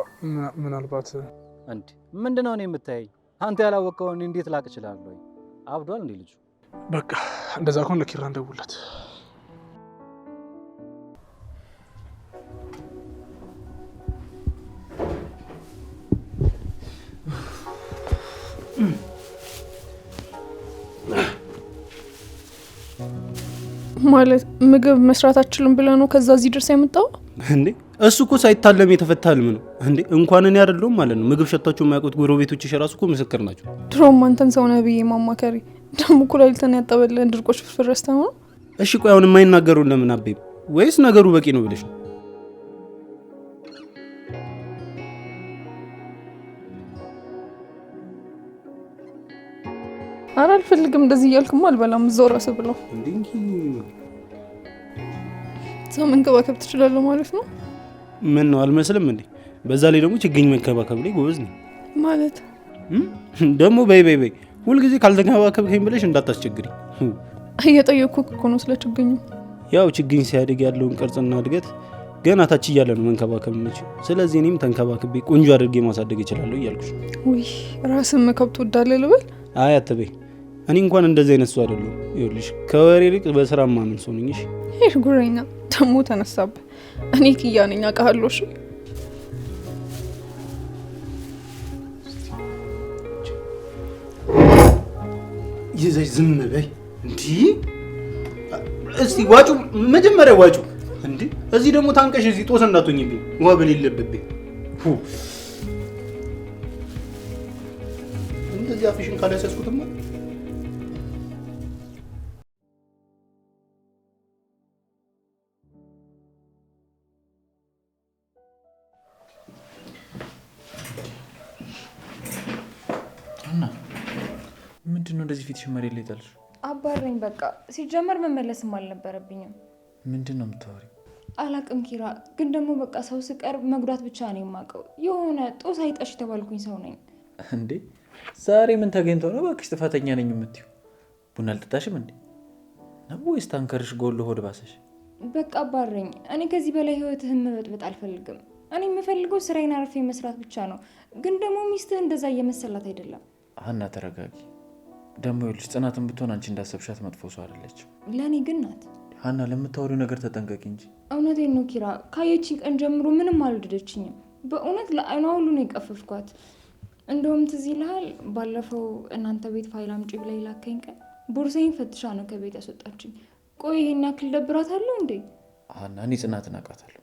ምናልባት እንዴ ምንድነው እኔ የምታየኝ? አንተ ያላወቀውን እንዴት ላቅ እችላለሁ? አብዷል እንዴ ልጁ? በቃ እንደዛ ከሆነ ለኪራ እንደውለት። ማለት ምግብ መስራት አችልም ብለህ ነው ከዛ እዚህ ድረስ ያመጣው እንዴ? እሱ እኮ ሳይታለም የተፈታ ህልም ነው እንዴ? እንኳን እኔ አይደለሁም ማለት ነው። ምግብ ሸታቸው የማያውቁት ጎረቤቶችሽ ራሱ እኮ ምስክር ናቸው። ድሮም አንተን ሰው ነህ ብዬ ማማከሪ ደግሞ ኩላሊትን ያጠበልህን ድርቆሽ ፍርፍር ረስተህ ነው። እሺ ቆይ አሁን የማይናገሩን ለምን አቤም? ወይስ ነገሩ በቂ ነው ብለሽ ነው? ኧረ አልፈልግም እንደዚህ እያልክማ አልበላም። እዛው ራስህ ብለው እንዴ ሰው መንከባከብ ትችላለህ ማለት ነው። ምን ነው አልመስልም እንዴ? በዛ ላይ ደግሞ ችግኝ መንከባከብ ላይ ጎበዝ ነኝ ማለት ደግሞ በይ ሁልጊዜ ካልተንከባከብከኝ ብለሽ እንዳታስቸግሪ። እየጠየኩህ እኮ ነው ስለ ችግኙ። ያው ችግኝ ሲያድግ ያለውን ቅርጽና እድገት ገና ታች እያለ ነው መንከባከብ የምችል። ስለዚህ እኔም ተንከባክቤ ቆንጆ አድርጌ ማሳደግ እችላለሁ እያልኩሽ። ውይ ራስን መከብት ወዳለ ልበል? አይ አትበይ። እኔ እንኳን እንደዚህ አይነት ሰው አይደለሁም። ይኸውልሽ ከወሬ ይልቅ በስራ ማምን ሰው ነኝ። እሺ ይሄ ጉረኛ ደግሞ ተነሳብህ። እኔ ኪያ ነኝ አውቃለሁ። እሺ ይዘሽ ዝም በይ እንዴ! እስቲ ዋጩ፣ መጀመሪያ ዋጩ እንዴ! እዚህ ደግሞ ታንቀሽ እዚህ ጦስ እንዳትሆኝብኝ ውሃ በሌለበት እንደዚህ አፍሽን ካላሰስኩትማ ምንድነው እንደዚህ ፊትሽን መሬት ላይ ጣልሽ? አባረኝ በቃ። ሲጀመር መመለስም አልነበረብኝም። ምንድነው የምታወሪው? አላቅም ኪራ፣ ግን ደግሞ በቃ ሰው ስቀርብ መጉዳት ብቻ ነው የማውቀው። የሆነ ጦስ አይጠሽ የተባልኩኝ ሰው ነኝ። እንዴ ዛሬ ምን ተገኝቶ ነው እባክሽ ጥፋተኛ ነኝ የምትይው? ቡና አልጠጣሽም እንዴ ነው ወይስ ታንከርሽ ጎሎ ሆድ ባሰሽ? በቃ አባረኝ። እኔ ከዚህ በላይ ህይወትህን መበጥበጥ አልፈልግም። እኔ የምፈልገው ስራዬን አርፌ መስራት ብቻ ነው። ግን ደግሞ ሚስትህ እንደዛ እየመሰላት አይደለም። ሀና ተረጋጊ። ደግሞ ይኸውልሽ ጽናትን ብትሆን አንቺ እንዳሰብሻት መጥፎ ሰው አይደለችም። ለእኔ ግን ናት። ሀና ለምታወሪው ነገር ተጠንቀቂ እንጂ። እውነቴን ነው ኪራ፣ ካየችኝ ቀን ጀምሮ ምንም አልወደደችኝም። በእውነት ለአይኗ ሁሉ ነው የቀፈፍኳት። እንደውም ትዝ ይልሃል ባለፈው እናንተ ቤት ፋይል አምጪ ብላ የላከኝ ቀን ቦርሳዬን ፈትሻ ነው ከቤት ያስወጣችኝ። ቆይ ይሄን ያክል ደብራታለሁ እንዴ? ሀና እኔ ጽናትን አውቃታለሁ።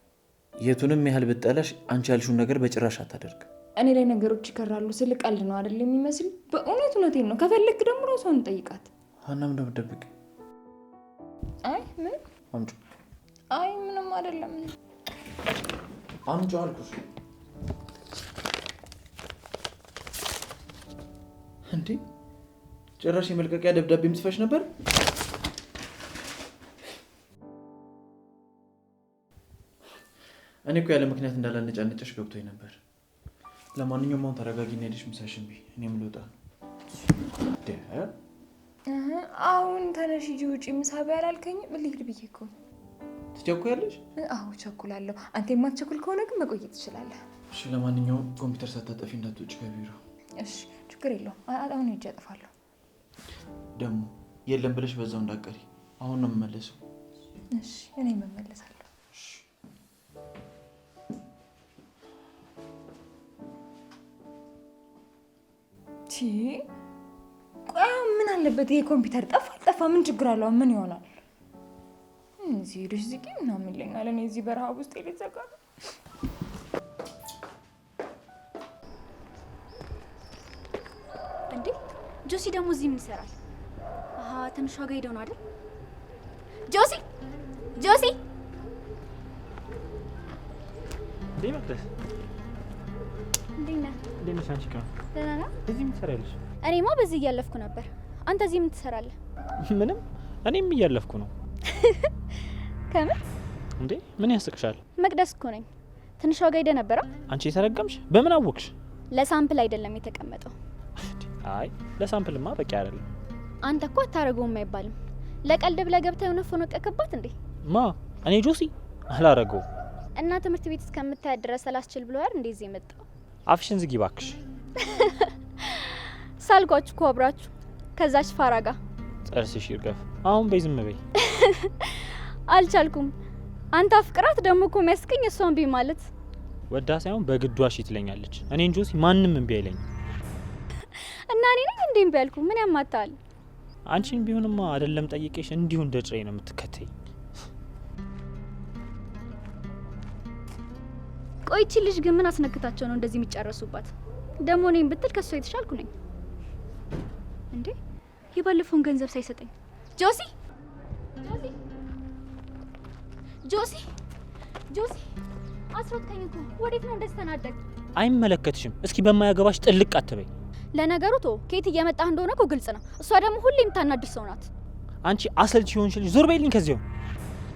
የቱንም ያህል ብጠላሽ አንቺ ያልሽውን ነገር በጭራሽ አታደርግ። እኔ ላይ ነገሮች ይከራሉ ስል ቀልድ ነው አይደል የሚመስል? በእውነት እውነቴን ነው። ከፈለክ ደግሞ ራሷን ጠይቃት። ሀናም እንደምትደብቅ። አይ ምንም አምጪ። አይ ምንም አይደለም። አምጪ አልኩሽ። እንዴ ጭራሽ የመልቀቂያ ደብዳቤ የምትፈሽ ነበር? እኔ እኮ ያለ ምክንያት እንዳላነጫነጨሽ ገብቶኝ ነበር። ለማንኛውም አሁን ተረጋጊና ሄደሽ ምሳሽን ብይ። እኔም ልወጣ ነው። አሁን ተነሽ ሂጂ ውጪ። ምሳ በይ አላልከኝም? ልሂድ ብዬ እኮ። ትቸኩያለሽ? አዎ ቸኩላለሁ። አንተ የማትቸኩል ከሆነ ግን መቆየት ትችላለህ። እሺ ለማንኛውም ኮምፒውተር ሳታጠፊ እንዳትወጪ ከቢሮ። እሺ ችግር የለውም። አሁን ሂጅ አጠፋለሁ። ደግሞ የለም ብለሽ በዛው እንዳትቀሪ። አሁን ነው የምመለሰው። እሺ እኔ እመለሳለሁ። ቆይ ምን አለበት ይሄ ኮምፒውተር ጠፋ አልጠፋ ምን ችግር አለው? ምን ይሆናል? እዚህ ሄደሽ ዝጊ ምናምን ይለኛል። እኔ እዚህ በረሃብ ውስጥ ልዘጋ ነው። እንዴ ጆሲ ደግሞ እዚህ ምን ይሰራል? አሃ ትንሿ ጋር ሄደው ነው አይደል? ጆሲ ጆሲ እንዴ መቅደስ እንዴት ነህ? እንዴት ነሽ አንቺ? ደህና ነህ? እዚህ ምን ትሰሪያለሽ? እኔማ በዚህ እያለፍኩ ነበር። አንተ እዚህ ምን ትሰራለህ? ምንም፣ እኔም እያለፍኩ ነው። ከምን? እንዴ ምን ያስቅሻል? መቅደስ እኮ ነኝ። ትንሿ ጋር ሄደህ ነበረ? አንቺ የተረገምሽ በምን አወቅሽ? ለሳምፕል አይደለም የተቀመጠው። አይ ለሳምፕልማ በቂ አይደለም። አንተ እኮ አታረገውም አይባልም። ለቀልድ ብለህ ገብተህ የሆነ ፎነቀክባት እንዴ? ማ እኔ ጆሲ አላረገው። እና ትምህርት ቤት እስከምታያት ድረስ አላስችል ብሎ አይደል እንደዚህ የመጣው? አፍሽን ዝጊ ባክሽ። ሳልኳችሁ እኮ አብራችሁ ከዛች ፋራ ጋር ጥርስሽ ይርገፍ። አሁን በይ ዝም በይ። አልቻልኩም። አንተ አፍቅራት ደግሞ እኮ የሚያስቀኝ እሷን ቢ ማለት ወዳ ሳይሆን በግዷ እሺ ትለኛለች። እኔን ጆሲ ማንም እምቢ አይለኝም። እና እኔ ነኝ እንዴ እምቢ ያልኩ? ምን ያማታል? አንቺን ቢሆንማ አይደለም ጠይቄሽ እንዲሁ እንደ ጭሬ ነው የምትከተይ። ቆይቺ ልጅ ግን ምን አስነክታቸው ነው እንደዚህ የሚጨረሱባት? ደግሞ እኔም ብትል ከሷ የተሻልኩ ነኝ እንዴ? የባለፈውን ገንዘብ ሳይሰጠኝ ጆሲ ጆሲ ጆሲ ጆሲ አስሮትከኝ እኮ። ወዴት ነው እንደዚህ ተናደቅ? አይመለከትሽም። እስኪ በማያገባሽ ጥልቅ አትበይ። ለነገሩ ቶ ከየት እየመጣህ እንደሆነ እኮ ግልጽ ነው። እሷ ደግሞ ሁሌ የምታናድድ ሰው ናት። አንቺ አሰልቺ ሆንሽ ልጅ ዞር በይልኝ ከዚያው።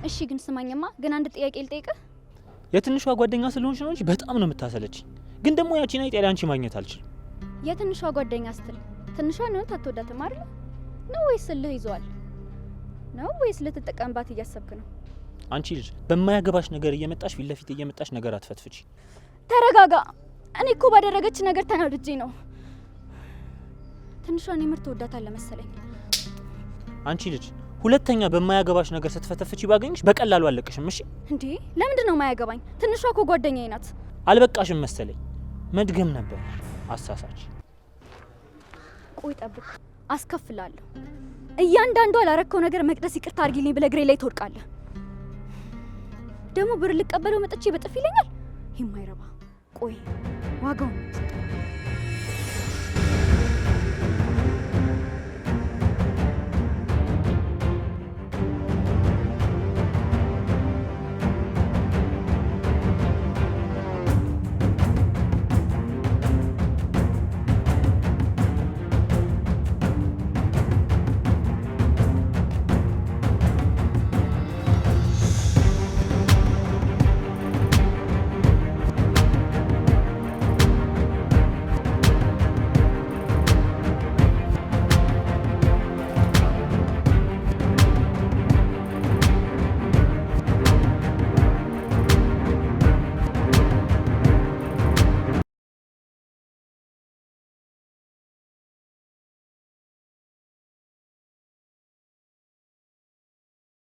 እሺ ግን ስማኝማ፣ ግን አንድ ጥያቄ ልጠይቅህ። የትንሿ ጓደኛ ስለሆንሽ ነው እንጂ በጣም ነው የምታሰለችኝ። ግን ደግሞ ያቺን አይጥ ያለ አንቺ ማግኘት አልችልም። የትንሿ ጓደኛ ስትል ትንሿ ነው ታትወዳትም አይደል? ነው ወይስ ልህ ይዟል ነው ወይስ ልትጠቀምባት እያሰብክ ነው? አንቺ ልጅ በማያገባሽ ነገር እየመጣሽ ፊት ለፊት እየመጣሽ ነገር አትፈትፍቺ። ተረጋጋ። እኔ እኮ ባደረገች ነገር ተናድጄ ነው። ትንሿን የምር ትወዳታለህ መሰለኝ። አንቺ ልጅ ሁለተኛ በማያገባሽ ነገር ስትፈተፍቺ ባገኝሽ በቀላሉ አለቅሽም። እሺ እንዴ ለምንድን ነው ማያገባኝ? ትንሿ እኮ ጓደኛዬ ናት። አልበቃሽም መሰለኝ። መድገም ነበር። አሳሳች። ቆይ ጠብቅ፣ አስከፍላለሁ። እያንዳንዱ ላረከው ነገር መቅደስ ይቅርታ አድርጊልኝ ብለህ እግሬ ላይ ትወድቃለህ። ደግሞ ብር ልቀበለው መጥቼ በጥፍ ይለኛል። የማይረባ ቆይ ዋጋውን